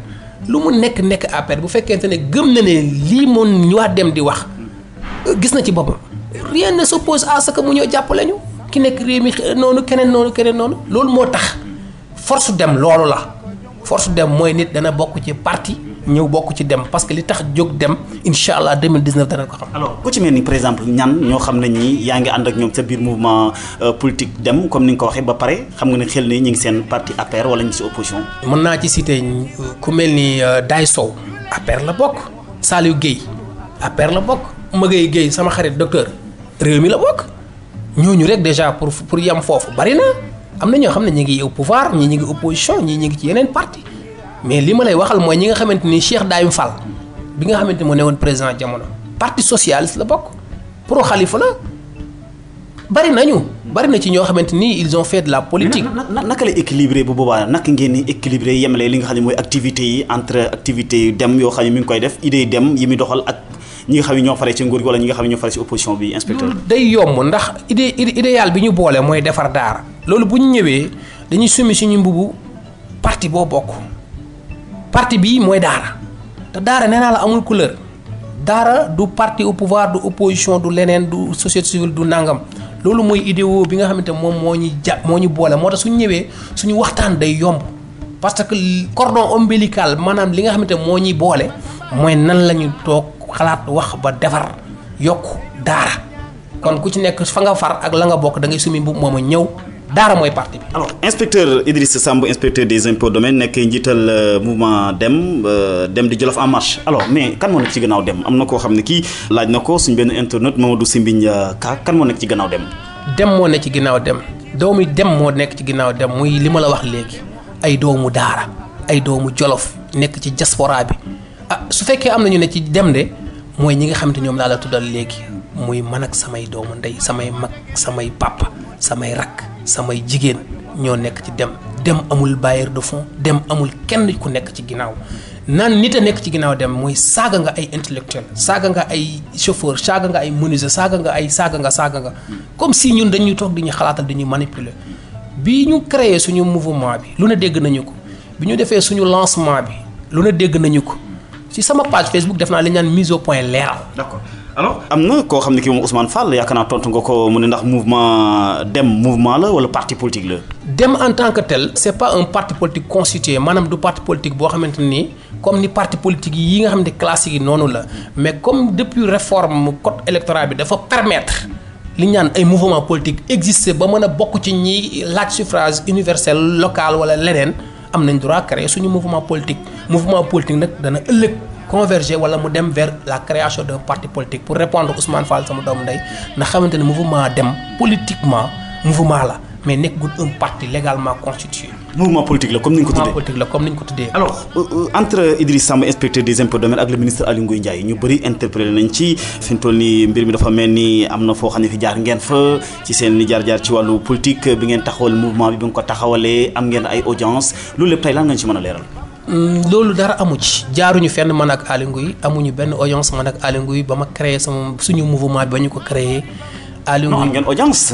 lu mu nekk APR bu fekkente ne gëm na ne lii moom ñu waa dem di wax gis na ci boppam rien ne s'oppose à ce que mu ñëw jàppale ñu ki nekk réew mi noonu keneen noonu loolu moo tax force dem loolu la force dem mooy nit dana bokk ci parti ñëw bokk ci dem parce que li tax jóg dem incha allah 2019 dana ko xam. alors ku ci mel ni par exemple ñan ñoo xam ne ñi yaa ngi ànd ak ñoom sa biir mouvement politique dem comme ni nga ko waxee ba pare xam nga ne xel ne ñu ngi seen parti APR wala ñu ngi si opposition. mën naa ci citer ku mel ni Day Sow APR la bokk Saliou Guèye APR la bokk Magaye Guèye sama xarit docteur réew mi la bokk ñooñu rek déjà pour yem foofu bari na am na ñoo xam ne ñu ngi au pouvoir ñii ñu ngi opposition ñii ñu ngi ci yeneen parti mais li ma lay waxal mooy ñi nga xamante ni Cheikh Dayum Fall bi nga xamante ni moo newoon président jamono parti socialiste la bokk pro Khalifa la bari na ci ñoo xamante ni ils ont fait de la politique. naka la équilibré bu boobaa naka ngeen ni équilibré yemale li nga xam ne mooy activités yi entre activités yu dem yoo xam ne mi ngi koy def idée dem yi muy doxal ak ñi nga xam ne ñoo faree ci nguur gi wala ñi nga xam ne ñoo faree ci opposition bi inspecteur. day yomb ndax idéal bi ñu boole mooy defar daara loolu bu ñu ñëwee dañuy summi suñu mbubu parti boo bokk. parti bii mooy daara te daara nee naa la amul couleur daara du parti au pouvoir du opposition du leneen du société civile du nangam loolu mooy idéo bi nga xamante moom moo ñu boole moo tax suñu ñëwee suñu waxtaan day yomb parce que cordon ombilical maanaam li nga xamante moo ñuy boole mooy nan la ñu toog xalaat wax ba defar yokk daara kon ku ci nekk fa nga far ak la nga bokk da ngay sumi mbubb moom a ñëw daara mooy parti bi. alors inspecteur Idrissa Samb inspecteur des impôts domaine nekk njiital mouvement dem di Jolof en marche alors mais kan moo nekk ci gannaaw dem am na koo xam ne kii laaj na ko suñ benn internet Mamadou Simbiñ Ka kan moo nekk ci gannaaw dem. dem moo nekk ci ginnaaw dem doomu dem moo nekk ci ginnaaw dem muy li ma la wax léegi ay doomu daara ay doomu Jolof nekk ci diaspora bi su fekkee am na ñu ne ci dem de mooy ñi nga xamante ñoom laa la tuddal léegi muy man ak samay doomu ndey samay mag samay papa samay rakk. samay jigéen ñoo nekk ci dem amul bailleur de fonds dem amul kenn ku nekk ci ginnaaw naan nit a nekk ci ginnaaw dem mooy saaga nga ay intellectuel saaga nga ay chauffeur saaga nga ay menuisier saaga nga comme si ñun dañuy toog di ñu xalaatal dañuy manipuler bi ñu créé suñu mouvement bi lu ne dégg nañu ko bi ñu defee suñu lancement bi lu ne dégg nañu ko ci sama page Facebook def naa li ñu naan mise au point leeral. d'accord. alors am na koo xam ne kii moom Ousmane Fall yaakaar naa tontu nga ko mu ne ndax mouvement la wala parti politique la. dem en tant que tel c'est pas un parti politique constitué maanaam du parti politique boo xamante ni comme ni parti politique yi nga xam ne classique yi noonu la mais comme depuis réforme code électoral bi dafa permettre li ñu naan ay mouvement politique exister ba mën a bokk ci ñi laaj suffrage universel local wala leneen am nañ droit créer suñu mouvement politique nag dana ëllëg. converger wala mu dem vers la création d'un parti politique pour répondre Ousmane Fall sama doomu ndey ndax xamante ne mouvement dem politiquement mouvement la mais nekkul un parti légalement constitué. mouvement politique la comme ni ñu ko tuddee. mouvement politique la comme ni ñu ko tuddee. alors entre Idriss Samb inspecteur des impôts domaines ak le ministre Aly Ngouille Ndiaye ñu bëri interpellé nañ ci fi mu toll nii mbir mi dafa mel ni am na foo xam ne fi jaar ngeen fa ci seen ni jaar-jaar ci wàllu politique bi ngeen taxawal mouvement bi nga ko taxawalee am ngeen ay audience loolu lépp tey lan nga ci mën a leeral. loolu dara amu ci jaaruñu fenn man ak Aly Ngouille amuñu benn audience man ak Aly Ngouille ba ma créé suñu mouvement bi ba ñu ko créé. Aly Ngouille non ngeen audience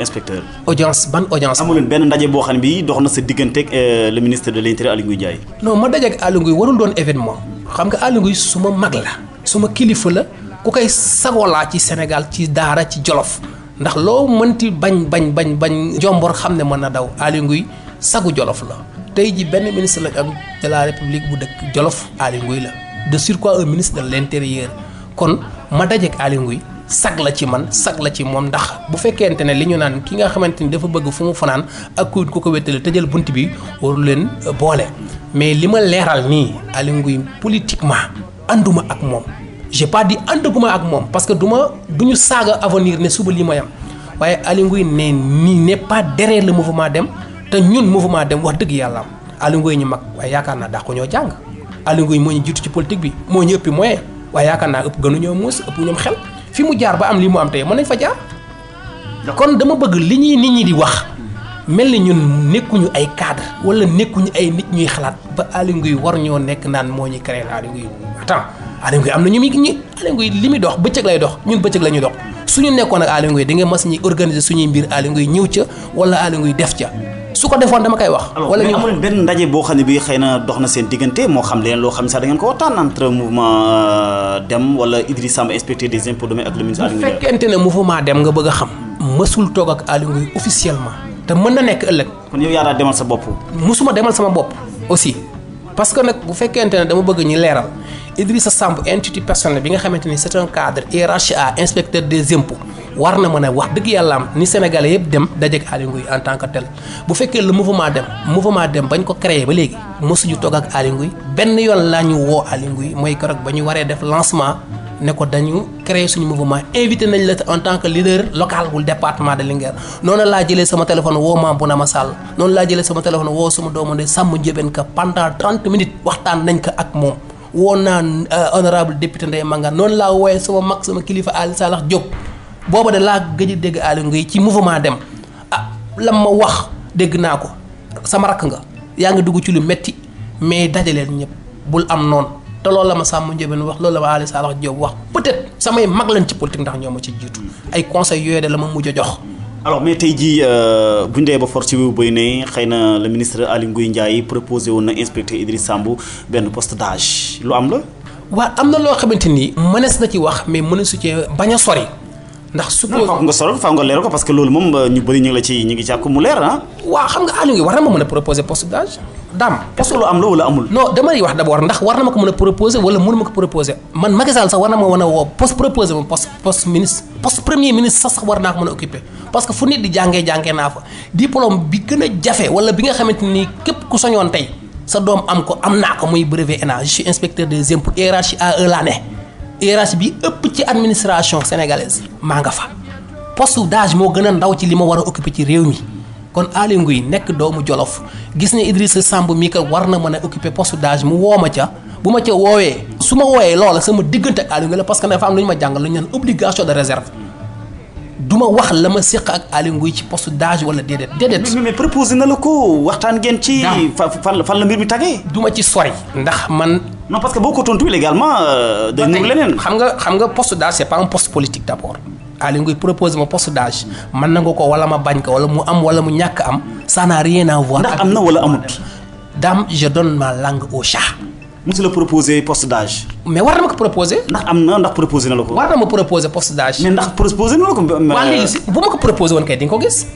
inspecteur. audience ban audience. amu leen benn ndaje boo xam ne bii dox na sa diggante ak le ministre de l'intérieur Aly Ngouille Ndiaye. non ma dajeeg Aly Ngouille warul doon événement xam nga Aly Ngouille suma mag la suma kilifa la ku koy sagolaa ci Sénégal ci daara ci Jolof ndax loo mënti bañ Jombor xam ne mën na daw Aly Ngouille sagu Jolof la tey ji benn ministre la am de la république bu dëkk Jolof Aly Ngouille la de surcroît un ministre de l'intérieur kon ma dajeeg Aly Ngouille sag la ci man sag la ci moom ndax bu fekkente ne li ñu naan ki nga xamante ni dafa bëgg fu mu fanaan ak ku ko wéttale tëjal bunt bi waru leen boole mais li ma leeral nii Aly Ngouille politiquement ànduma ak moom j'ai pas dit ànduguma ak moom parce que duñu saaga avenir ne suba lii ma yam waaye Aly Ngouille ne nii n'est pas derrière le mouvement Dem te ñun mouvement Dem wax dëgg yàlla am Aly Ngouille ñu mag waaye yaakaar naa daa ko ñoo jàng Aly Ngouille moo ñu jiitu ci politique bi moo ñu ëppi moyen waaye yaakaar naa ëpp gënuñoo muus ëpp ñoom xel fi mu jaar ba am lii mu am tey mën nañ fa jaar kon dama bëgg li ñuy nit ñi di wax mel ni ñun nekkuñu ay cadre wala nekkuñu ay nit ñuy xalaat ba Aly Ngouille war ñoo nekk naan moo ñu créé Aly Ngouille attends Aly Ngouille am na Aly Ngouille li muy dox bëccëg lay dox ñun bëccëg la ñuy dox suñu nekkoon ak Aly Ngouille di nga mas ñuy organiser suñuy mbir Aly Ngouille ñëw ca wala Aly Ngouille def ca su ko defoon dama koy wax. wala ñu amul benn ndaje boo xam ne bii xëy na dox na seen diggante moo xam leen loo xam ne sax da ngeen ko waxtaan entre mouvement Dem wala Idriss Samb inspecteur des impôts domaines ak le ministre Aly Ngouille. bu fekkente ne mouvement Dem nga bëgg a xam. mësul toog ak Aly Ngouille officiellement. te mën na nekk ëllëg. kon yow yaa daa demal sa bopp. mësuma demal sama bopp aussi parce que nag bu fekkente ne dama bëgg ñu leeral Idrissa Samb institut personnel bi nga xamante ni c'est un cadre RHA inspecteur des impôts. war na mën a wax dëgg yàlla am ni Sénégalais yëpp dem dajeeg Aly Ngouille en tant que tel bu fekkee le mouvement Dem bañ ko créé ba léegi mosuñu toog ak Aly Ngouille benn yoon laa ñu woo Aly Ngouille mooy keroog ba ñu waree def lancement ne ko dañu créé suñu mouvement invité nañ la en tant que leader local bu département de Linguère noonu laa jëlee sama téléphone woo Mame Bounama Sall noonu laa jëlee sama téléphone woo sama doomu ndey Samba Ndiébène Ka pendant 30 minutes waxtaan nañ ko ak moom woo naa honorable député Ndeye Mangane noonu laa wooyee sama mag sama kilifa Ali Salax Diop booba de laa gëj a dégg Aly Ngouille ci mouvement Dem lam ma wax dégg naa ko sama rakk nga yaa ngi dugg ci lu metti mais dajaleel ñëpp bul am noonu te loolu la ma Samba Ndiébène wax loolu la ma Ali Salax Diop wax peut-être samay mag lañ ci politique ndax ñoo ma ci jiitu ay conseils yooyu de la ma mujj a jox. alors mais tey jii bu ñu dee ba force wu bëy ne xëy na le ministre Aly Ngouille Ndiaye proposé woon na inspecteur Idriss Samb benn poste d'âge lu am la. waaw am na loo xamante ni mënees na ci wax mais mëneesu ci bañ a sori. ndax suppose faaw nga solo faaw nga leer ko parce que loolu moom ñu bëri ñu ngi càkku mu leer ah. waaw xam nga Aly Ngouille war na ma mën a proposer poste d'âge daam. est-ce que lu am la wala amul. non damay wax d'abord ndax war na ma ko mën a proposer wala mënu ma ko proposer man Macky Sall sax war na ma mën a woo proposer ma poste ministre poste premier ministre sax war naa ko mën a occuper parce que fu nit di jàngee naa fa diplôme bi gën a jafe wala bi nga xamante ni képp ku soñoon tey sa doom am ko am naa ko muy brevet ENA je suis inspecteur des impôts RHA laa ne hiérarchie bi ëpp ci administration sénégalaise maa nga fa poste d'âge moo gën a ndaw ci li ma war a occuper ci réew mi kon Aly Ngouille nekk doomu Jolof gis ne Idrissa Samb mii ka war na mën a occuper poste d'âge mu woo ma ca bu ma ca woowee su ma wooyee loola sama diggante ak Aly Ngouille la parce que dafa am lu ñu ma jàngal lu ñu naan obligation de réserve du ma wax la ma séq ak Aly Ngouille ci poste d'âge wala déedéet. mais proposé na la ko waxtaan ngeen ci. fan la mbir mi tagee. du ma ci sori. ndax man. non parce que boo ko tontu également. day nuru leneen. xam nga poste d'âge c'est pas un poste politique d'abord. Aly Ngouille proposé ma poste d'âge man nangu ko wala ma bañ ko wala mu am wala mu ñàkk am. ça n'a rien à voir. ndax am na wala amut. Dame je donne ma langue au chat. musu la proposé poste d'âge. mais war na ma ko proposé. ndax am na ndax proposé na la ko. war na ma proposé poste d'âge. mais ndax proposé na la ko. waaw léegi si bu ma ko proposé woon kay di nga ko gis.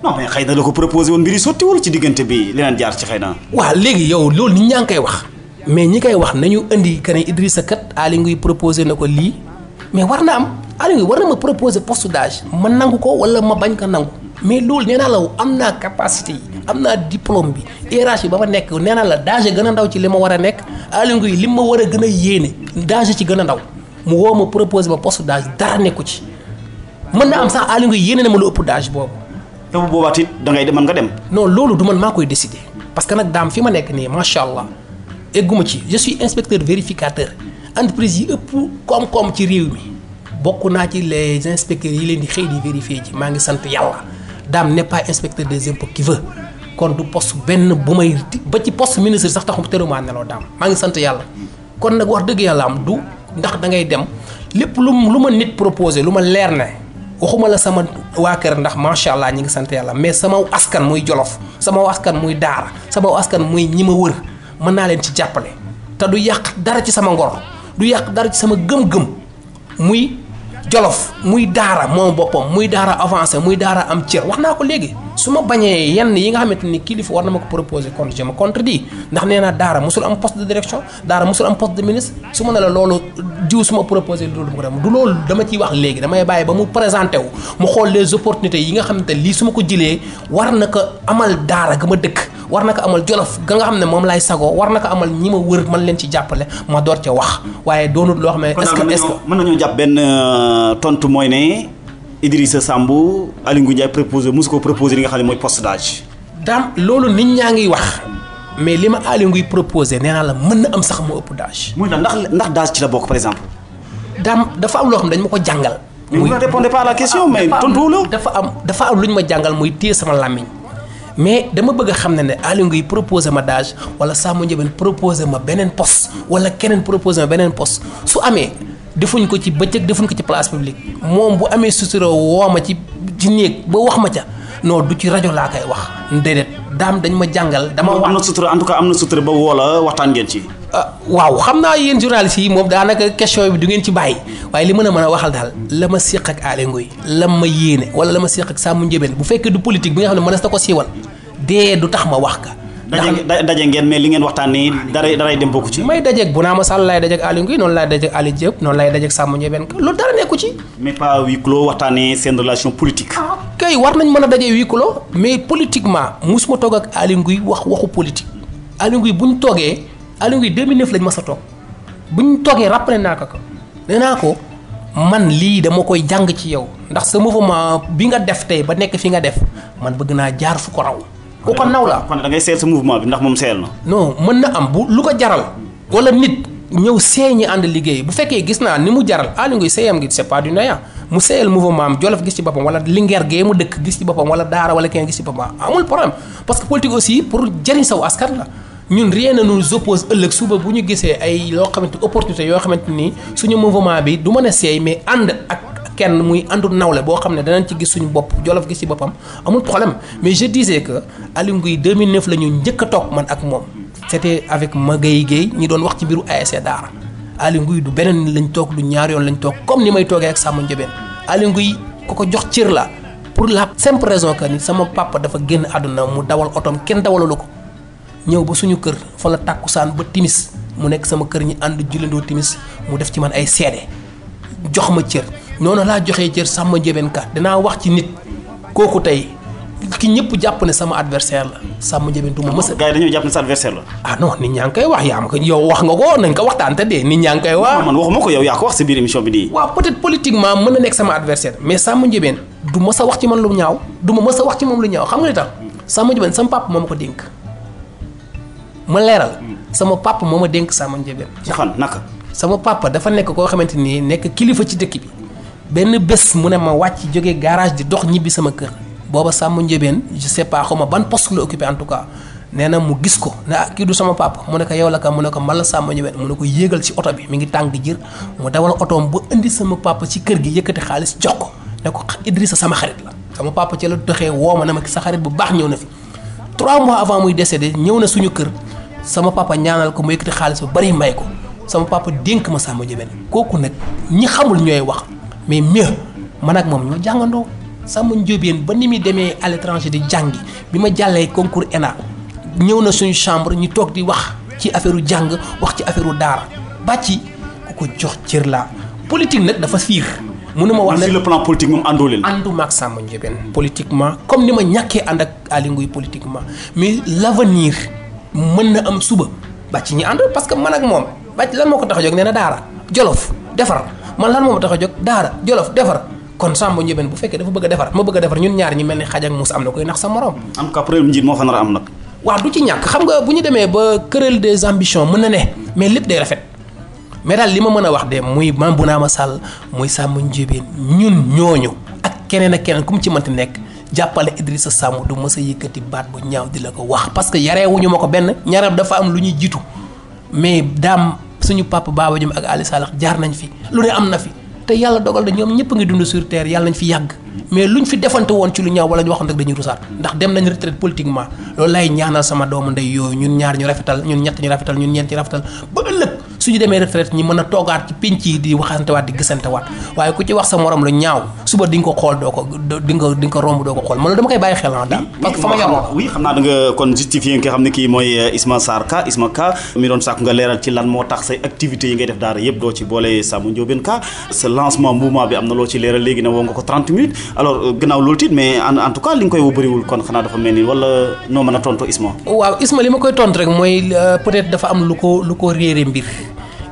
non mais xëy na la ko proposé woon mbir yi sottiwul ci diggante bi leneen jaar ci xëy na. waaw léegi yow loolu nit ñaa ngi koy wax. mais ñi koy wax nañu indi que ne Idrissa kat Aly Ngouille proposé na ko lii mais war na am Aly Ngouille war na ma proposé poste d'âge ma nangu ko wala ma bañ ko nangu. mais loolu nee naa la am naa capacité yi am naa diplôme bi hiérarchie ba ma nekk nee naa la d'âge gën a ndaw ci li ma war a nekk Aly Ngouille li ma war a gën a yéene d'âge ci gën a ndaw mu woo ma proposé ma poste d'âge dara nekku ci mën na am sax Aly Ngouille yéene na ma lu ëpp d'âge boobu te bu boobaa it da ngay dem mën nga dem. non loolu du man maa koy décider parce que nag daam fi ma nekk nii macha allah egguma ci je suis inspecteur vérificateur entreprise yi ëpp koom-koom ci réew mi bokk naa ci les inspecteurs yi leen di xëy di vérifier ji maa ngi sant yàlla daam n'est pas inspecteur des impôts qui veut kon du poste benn bu may ba ci poste ministre sax taxum tërumaa neloo daam maa ngi sant yàlla kon nag wax dëgg yàlla am du ndax da ngay dem lépp lu ma nit proposé lu ma leer ne waxuma la sama waa kër ndax macha allah ñi ngi sant yàlla mais sama askan muy Jolof sama askan muy Daara sama askan muy ñi ma wër mën naa leen ci jàppale te du yàq dara ci sama ngor du yàq dara ci sama gëm-gëm muy Jolof muy Daara moom boppam muy Daara avancé muy Daara am cër wax naa ko léegi su ma bañee yenn yi nga xamante ni kilifa war na ma ko proposer kon je me contredis ndax nee naa Daara mosul am poste de direction Daara mosul am poste de ministre su ma ne la loolu jiw su ma proposé loolu du ma ko dem du loolu dama ciy wax léegi damay bàyyi ba mu présenté wu mu xool les opportunités yi nga xamante lii su ma ko jëlee war na ko amal Daara ga ma dëkk war na ko amal Jolof ga nga xam ne moom laay sagoo war na ko amal ñi ma wër man leen ci jàppale ma door ca wax waaye doonut loo xam ne est-ce que mën nañoo jàpp benn tontu mooy ne Idrissa Samb Aly Ngouille Ndiaye proposé mosu ko proposé li nga xam ne mooy poste d'âge. daam loolu nit ñaa ngi wax mais li ma Aly Ngouille proposé nee naa la mën na am sax moo ëpp d'âge. muy ndax d'âge ci la bokk par exemple. daam dafa am loo xam ne dañ ma ko jàngal. mais vous ne répondez pas à la question mais tontu la. dafa am lu ñu ma jàngal muy téye sama làmmiñ mais dama bëgg a xam ne Aly Ngouille proposé ma d'âge wala Samba Ndiobène proposé ma beneen poste wala keneen proposé ma beneen poste su amee. defuñ ko ci bëccëg defuñ ko ci place publique moom bu amee sutura woo ma ci néeg ba wax ma ca non du ci rajo laa koy wax déedéet daam dañ ma jàngal. dama wax am na sutura en tout cas am na sutura ba woo la waxtaan ngeen ci. waaw xam naa yéen journalistes yi moom daanaka question bi du ngeen ci bàyyi waaye li mën a waxal daal la ma séq ak Aly Ngouille la ma yéene wala la ma séq ak Samba Ndiobène bu fekkee du politique bi nga xam ne mënees na ko siiwal dee du tax ma wax ka. daje ngeen mais li ngeen waxtaanee daray dem bokku ci. may dajeeg Bounama Sall laay dajeeg Aly Ngouille noonu laay dajeeg Aly Diop noonu laay dajeeg Samba Ndiobène loolu dara nekku ci. mais pas huis clos waxtaanee seen relation politique. kay war nañ mën a daje huis clos mais politiquement musuma toog ak Aly Ngouille waxu politique. Aly Ngouille bu ñu toogee Aly Ngouille 2009 lañ mas a toog bu ñu toogee rappelé naa ko nee naa ko man lii dama koy jàng ci yow ndax sa mouvement bi nga def tey ba nekk fi nga def man bëgg naa jaar fu ko raw. ku ko naw la kon da ngay seeyal sa mouvement bi ndax moom seeyal na. non mën na am bu lu ko jaral wala nit ñëw seey ñi ànd liggéey bu fekkee gis naa ni mu jaral Aly Ngouille seeyam gi c'est pas du néant mu seeyal mouvement am Jolof gis ci boppam wala Linguère gee mu dëkk gis ci boppam wala Daara wala kenn gis ci boppam amul problème parce que politique aussi pour jëriñ saw askan la ñun rien ne nous oppose ëllëg suba bu ñu gisee ay loo xamante opportunité yoo xamante ni suñu mouvement bi du mën a seey mais ànd ak kenn muy àndu nawle boo xam ne danañ ci gis suñu bopp Jolof gis ci boppam amul problème mais je disais que Aly Ngouille 2009 la ñu njëkk a toog man ak moom c'était avec Magaye Gueye ñi doon wax ci mbiru ASC Daara Aly Ngouille du beneen lañ toog du ñaar yoon lañ toog comme ni may toogee ak Samba Ndiobène Aly Ngouille ko ko jox cër la pour la simple raison que ni sama papa dafa génn àdduna mu dawal otoom kenn dawalalu ko ñëw ba suñu kër fa la tàkkusaan ba timis mu nekk sama kër ñi ànd jullandoo timis mu def ci man ay seede jox ma cër noonu laa joxee cër Samba Ndiobène ka dinaa wax ci nit kooku tey ki ñëpp jàpp ne sama adversaire la Samba Ndiobène du ma mës a. gars yi dañoo jàpp ne sa adversaire la. ah non nit ñaa ngi koy wax yaa ma ko yow wax nga ko nañ ko waxtaan te dee nit ñaa ngi koy wax. man waxuma ko yow yaa ko wax sa biir émission bi nii. waaw peut-être politiquement mën na nekk sama adversaire mais Samba Ndiobène du mës a wax ci man lu ñaaw du ma mës a wax ci moom lu ñaaw xam nga li tax Samba Ndiobène sama papa moo ma ko dénk ma leeral sama papa moo ma dénk Samba Ndiobène. ci fan naka. sama papa dafa nekk koo xamante ni nekk kilifa ci dëkk bi benn bés mu ne ma wàcc jógee garage di dox ñibbi sama kër booba Samba Ndiobène je sais pas xaw ma ban poste la occupé en tout cas nee na mu gis ko ne kii du sama papa mu ne ko yow la ka mu ne ko man la Samba Ndiobène mu ne ko yéegal ci oto bi mi ngi tàng di jër mu dawal otoom ba indi sama papa ci kër gi yëkkati xaalis jox ko ne ko Idrissa sama xarit la sama papa ci la doxee woo ma ne ma sa xarit bu baax ñëw na fi 3 mois avant muy décédé ñëw na suñu kër sama papa ñaanal ko mu yëkkati xaalis bu bari may ko sama papa dénk ma Samba Ndiobène kooku nag ñi xamul ñooy wax mais mieux man ak moom ñoo jàngandoo Samba Ndiobène ba ni muy demee à l'étranger di jàngi bi ma jàllee concours ENA ñëw na suñu chambre ñu toog di wax ci affaire jàng wax ci affaire daara bàcci ku ko jox cër la politique nag dafa fiir mënu ma wax ne sur le plan politique moom àndoo leen. ànduma ak Samba Ndiobène politiquement comme ni ma ñàkkee ànd ak Aly Ngouille politiquement mais l'avenir mën na am suba bàcci ñi ànd parce que man ak moom bàcc lan moo ko tax a jóg nee na Daara Jolof defar man lan moo ma tax a jóg Daara Jolof defar kon Samba Ndiobène bu fekkee dafa bëgg a defar ma bëgg a defar ñun ñaar ñi mel ni xaj ak muus am na koy nax sa morom. en tout cas problème njiit moo fa nar a am nag. waaw du ci ñàkk xam nga bu ñu demee ba querelle des ambitions mën na ne mais lépp day rafet mais daal li ma mën a wax de muy Mame Bounama Sall muy Samba Ndiobène ñun ñooñu ak keneen ak keneen ku mu ci mënti nekk jàppale Idrissa Samb du mës a yëkkati baat bu ñaaw di la ko wax parce que yareewuñu ma ko benn ñaareel dafa am lu ñuy jiitu mais daam suñu papa Baba Diome ak Ali Salax jaar nañ fi lu ne am na fi te yàlla dogal na ñoom ñëpp a ngi dund sur terre yàlla nañ fi yàgg mais luñ fi defante woon ci lu ñaaw wala ñu waxoon rek dañuy rusaat ndax dem nañ retraite politiquement loolu lay ñaanal sama doomu ndey yooyu ñun ñaar ñu rafetal ñun ñett ñu rafetal ñun ñeent ñu rafetal ba ëllëg suñu demee retraite ñi mën a toogaat ci pénc yi di waxantewaat di gisantewaat waaye ku ci wax sa morom lu ñaaw suba di nga ko xool doo ko di nga ko romb doo ko xool man loolu dama koy bàyyi xel daal parce que fa ma yaroo oui xam naa da nga kon justifier nga xam ne kii mooy Isma Sarr Ka Isma Ka mi doon sàkku nga leeral ci lan moo tax say activités yi ngay def daara yëpp doo ci boole Samba Ndiobène Ka sa lancement mouvement bi am na loo ci leeral léegi ne woo nga ko 30 minutes alors gannaaw loolu tiit mais en tout cas li nga koy woo bëriwul kon xanaa dafa mel ni wala noo mën a tontu Isma. waaw Isma li ma koy tontu rek mooy peut-être dafa am lu ko réere mbir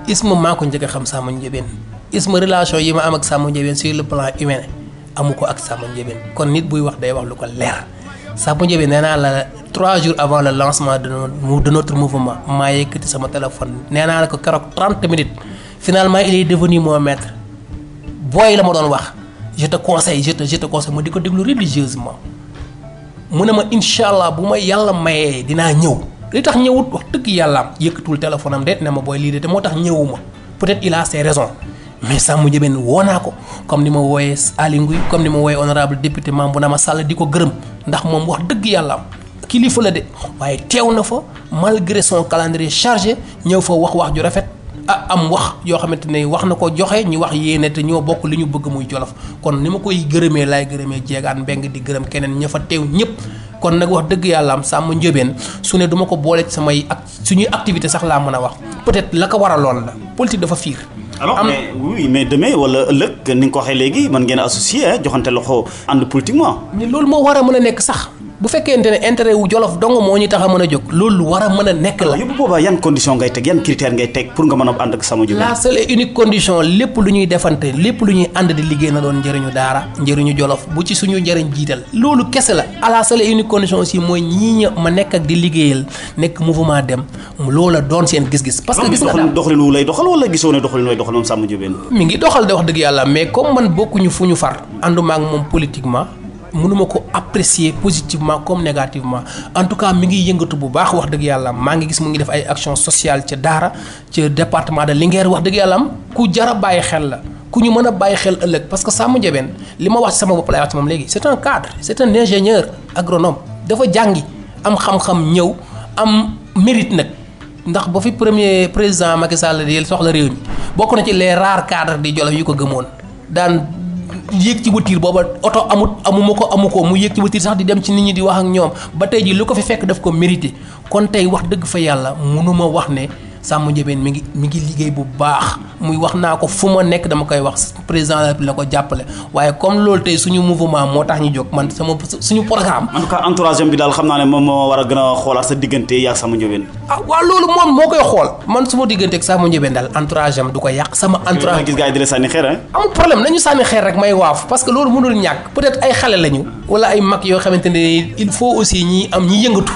Isma maa ko njëkk a xam Samba Ndiobène Isma relation yi ma am ak Samba Ndiobène sur le plan humain amu ko ak Samba Ndiobène kon nit buy wax day wax lu ko leer Samba Ndiobène nee naa la 3 jours avant le lancement de notre mouvement maa yëkkati sama téléphone nee naa la ko keroog 30 minutes finalement il est devenu mon maître booy la ma doon wax je te conseille je te conseille ma di ko déglu religieusement mu ne ma incha allah bu ma yàlla mayee dinaa ñëw. li tax ñëwut wax dëgg yàlla yëkkatul téléphone am de ne ma booy lii de te moo tax ñëwuma peut-être il a ses raisons mais Samba Ndiobène woo naa ko comme ni ma wooyee Aly Ngouille comme ni ma wooyee honorable député Mame Bounama Sall di ko gërëm ndax moom wax dëgg yàlla kilifa la de waaye teew na fa malgré son calendrier chargé ñëw fa wax ju rafet am wax yoo xamante ne wax na ko joxe ñu wax yéene te ñoo bokk li ñu bëgg muy Jolof kon ni ma koy gërëmee laay gërëmee Jeegaan Mbeng di gërëm keneen ña fa teew ñëpp kon nag wax dëgg yàlla am Samba Ndiobène su ne duma ko boole ci samay suñuy activité sax laa mën a wax peut-être la ko waraloon la politique dafa fiir alors mais oui mais demain wala ëllëg ni nga ko waxee léegi mën ngeen a associé joxante loxo ànd politiquement. mais loolu moo war a mën a nekk sax bu fekkente ne intérêt wu Jolof dong moo ñu tax a mën a jóg loolu lu war a mën a nekk la. yóbbu boobaa yan condition ngay teg yan critère ngay teg pour nga mën a ànd ak Samba Ndiobène. la seule et unique condition lépp lu ñuy defante lépp lu ñuy ànd di liggéey na doon njëriñu daara njëriñu Jolof bu ci suñu njëriñ jiital loolu kese la à la seule et unique condition aussi mooy ñii ma nekk ak di liggéeyal nekk mouvement dem loola doon seen gis-gis. parce que gis nga doxalin wu lay doxal wala gisoo ne doxalin way doxal moom Samba Ndiobène. mi ngi doxal de wax dëgg yàlla mais comme man bokkuñu fu ñu far ànduma ak moom politiquement mënuma ko apprécier positivement comme négativement en tout cas mi ngi yëngatu bu baax wax dëgg yàlla maa ngi gis mu ngi def ay action sociale ca Daara ca département de Linguère wax dëgg yàlla am ku jara bàyyi xel la ku ñu mën a bàyyi xel ëllëg parce que Samba Ndiobène li ma wax ci sama bopp lay wax ci moom léegi c'est un cadre c'est un ingénieur agronome dafa jàngi am xam-xam ñëw am mérite nag ndax ba fi premier président Macky Sall di soxla réew mi bokk na ci les rares cadres di Jolof yu ko gëmoon daan yéeg ci voiture booba oto amu ko mu yéeg ci voiture sax di dem ci nit ñi di wax ak ñoom ba tey ji lu ko fi fekk daf ko mérité kon tey wax dëgg fa yàlla mënuma wax ne Samba Ndiobène mi ngi liggéey bu baax muy wax naa ko fu ma nekk dama koy wax président de la République la ko jàppale waaye comme loolu tey suñu mouvement moo tax ñu jóg man suñu programme. en tout cas entourage bi daal xam naa ne moom moo war a gën a xoolaat sa diggante yaa Samba Ndiobène. waaw loolu moom moo koy xool man su ma diggante ak Samba Ndiobène daal entourage am du ko yàq sama entourage. gis gars yi di la sànni xeer amul problème nañu sànni xeer rek may waaf parce que loolu mënul ñàkk peut-être ay xale lañu wala ay mag yoo xamante ne il faut aussi ñi yëngatu.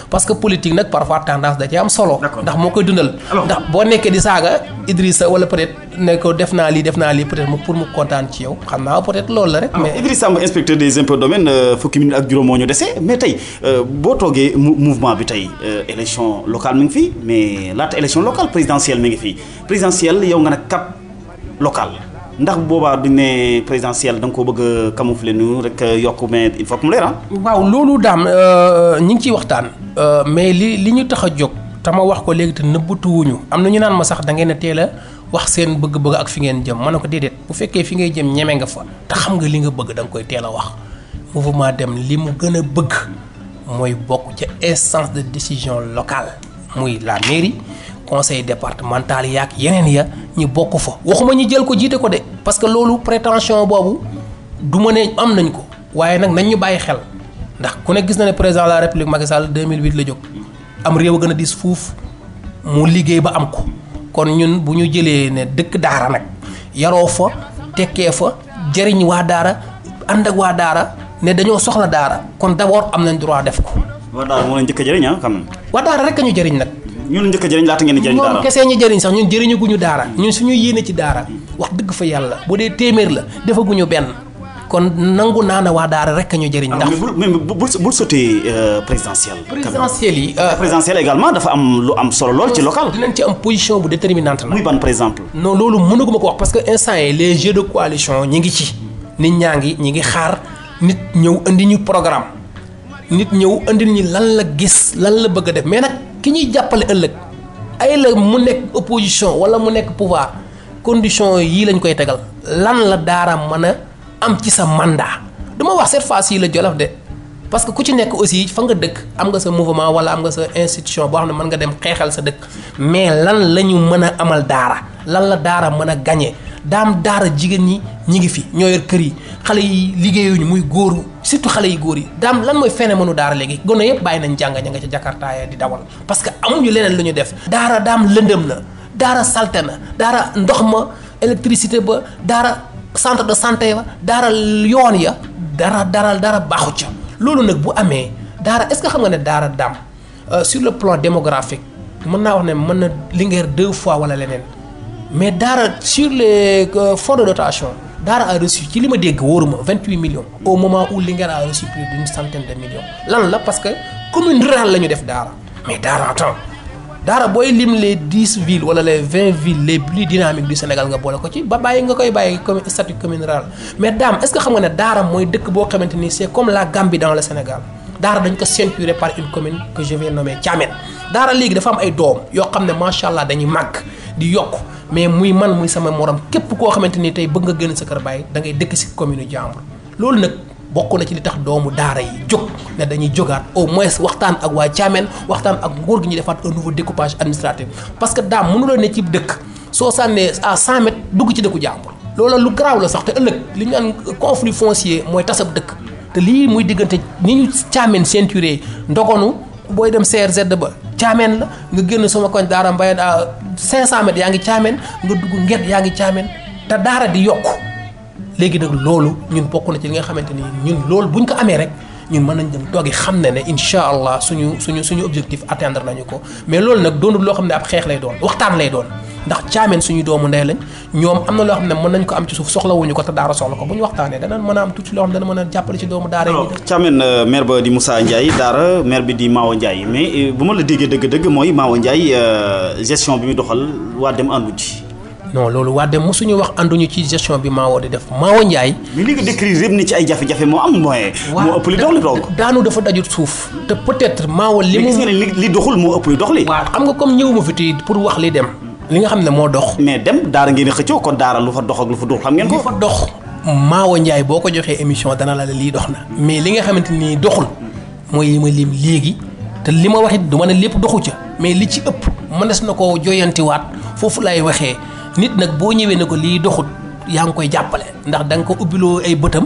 parce que politique nag parfois tendance da ci am solo. ndax moo koy dundal. ndax boo nekkee di saaga Idrissa wala peut-être ne ko def naa lii peut-être pour mu kontaan ci yow xam naa peut-être loolu la rek. mais Idrissa Samb inspecteur des impôts domaine fukki minutes ak juróom moo ñu dese mais tey boo toogee mouvement bi tey élection locale mi ngi fi mais laata élection locale présidentielle mi ngi fi présidentielle yow nga ne cap local. ndax boobaa duñ ne présidentielle da nga ko bëgg a camoufler nu rek yokk mais il faut que mu leer waaw loolu daam ñu ngi ciy waxtaan. mais li ñu tax a jóg te ma wax ko léegi te nëbbatuwuñu am na ñu naan ma sax da ngeen a teel a wax seen bëgg-bëgg ak fi ngeen jëm ma ne ko déedéet bu fekkee fi ngay jëm ñeme nga fa te xam nga li nga bëgg da nga koy teel a wax mouvement dem li mu gën a bëgg mooy bokk ca instance de décision locale muy la mairie. conseil départemental yaak yeneen ya ñu bokk fa waxuma ñu jël ko jiite ko de parce que loolu prétention boobu du ma ne am nañ ko waaye nag nañ ñu bàyyi xel ndax ku ne gis na ne président de la république Macky Sall 2008 la jóg am réew a gën a dis fuuf mu liggéey ba am ko kon ñun bu ñu jëlee ne dëkk daara nag yaroo fa tekkee fa jëriñ waa daara ànd ak waa daara ne dañoo soxla daara kon d'abord am nañ droit def ko. waa daara moo leen njëkk a jëriñ quand même. waa daara rek a ñu jëriñ nag. ñun njëkk a jëriñ laata ngeen di jëriñ daara ñoom kese ñu jëriñ sax ñun jëriñaguñu daara ñun suñu yéene ci daara wax dëgg fa yàlla bu dee téeméer la defaguñu benn kon nangu naa ne waa daara rek a ñu jëriñ. ndax mais bul sotee présidentielle. présidentielle yi. présidentielle également dafa am lu am solo lool ci local. dinañ ci am position bu déterminante nag. muy ban par exemple. non loolu mënaguma ko wax parce que instant yi les jeux de coalition ñi ngi ci nit ñaa ngi xaar nit ñëw indi ñu programme nit ñëw indi ñi lan la gis lan la bëgg a def mais nag ki ñuy jàppale ëllëg ay la mu nekk opposition wala mu nekk pouvoir condition yii lañ koy tegal lan la daara mën a am ci sa mandat duma wax cette fois-ci la Jolof de parce que ku ci nekk aussi fa nga dëkk am nga sa mouvement wala am nga sa institution boo xam ne mën nga dem xeexal sa dëkk mais lan la ñu mën a amal daara lan la daara mën a gagné daara jigéen ñi ngi fi ñoo yor kër yi xale yi liggéeyuñu muy góor surtout xale yi góor yi lan mooy phénomène daara léegi gone yëpp bàyyi nañ jàng ña nga ca Jakarta ya di dawal parce que amuñu leneen lu ñu def daara lëndëm na daara salte na daara ndox ma électricité ba daara centre de santé ba daara yoon ya dara baaxu ca loolu nag bu amee daara est-ce que xam nga ne daara sur le plan démographique mën naa wax ne mën na Linguère 2 fois wala leneen mais daara sur les fonds de dotation daara a reçu ci li ma dégg wóoruma 28 millions au moment où Linguère a reçu plus d'une centaine de millions lan la parce que commune rurale la ñu def daara mais daara attends daara booy lim les 10 villes wala les 20 villes les plus dynamiques du Sénégal nga boole ko ci ba bàyyi nga koy bàyyi comme statut commune rurale mais est-ce que xam nga ne daara mooy dëkk boo xamante ni c'est comme la Gambie dans le Sénégal daara dañ ko ceinturé par une commune que je vais nommer Thiamène daara léegi dafa am ay doom yoo xam ne macha allah dañuy màgg di yokk mais muy man muy sama morom képp koo xamante ni tey bëgg nga génn sa kër bàyyi da ngay dëkk si commune jàmbur loolu nag bokk na ci li tax doomu daara yi jóg ne dañuy jógaat au moins waxtaan ak waa Thiamène waxtaan ak nguur gi ñu defaat un nouveau découpage administratif parce que mënuloo ne ci dëkk soo sànnee à 100 mètres dugg ci dëkku jàmbur loolu lu garaaw la sax te ëllëg li ñu naan conflit foncier mooy tasab dëkk te lii muy diggante ni ñu Thiamène ceinturé ndogonu booy dem CRZ ba Thiamène la nga génn sama koñ daara Mbayeen à 500 mètres yaa ngi Thiamène nga dugg Nget yaa ngi Thiamène te daara di yokku léegi nag loolu ñun bokk na ci li nga xamante ni ñun loolu buñ ko amee rek ñun mën nañ dem toogi xam ne incha allah suñu objectif atteindre nañu ko mais loolu nag doonul loo xam ne ab xeex lay doon waxtaan lay doon ndax Thiamène suñu doomu ndey lañ ñoom am na loo xam ne mën nañ ko am ci suuf soxlawuñu ko te daara soxla ko bu ñu waxtaanee danañ mën a am tuuti loo xam ne dana mën a jàppale ci doomu daara yi. Thiamène maire ba di Moussa Ndiaye daara maire bi di Mawo Ndiaye mais bu ma la déggee dëgg-dëgg mooy Mawo Ndiaye gestion bi muy doxal waa dem àndu ci. non loolu waa dem mosuñu wax ànduñu ci gestion bi Mawo di def Mawo Ndiaye. mais li nga décrire yëpp ni ci ay jafe-jafe moo am mooy. moo ëpp li dox li doog. daanu dafa dajut suuf. te peut-être Mawo li mu. gis nga ne li doxul moo ëpp li dox li. waaw xam nga comme ñëwuma fi tey pour wax li dem. li nga xam ne moo dox. mais dem daara ngeen di xëccoo kon daara lu fa dox ak lu fa dox xam ngeen ko. lu fa dox Mawo Ndiaye boo ko joxee émission dana la lii dox na. mais li nga xamante ni doxul mooy li ma lim léegi te li ma wax it du ma ne lépp doxu ca mais li ci ëpp mënees na koo joyantiwaat foofu lay waxee nit nag boo ñëwee ne ko lii doxut yaa ngi koy jàppale ndax da nga ko ubbiloo ay bëtam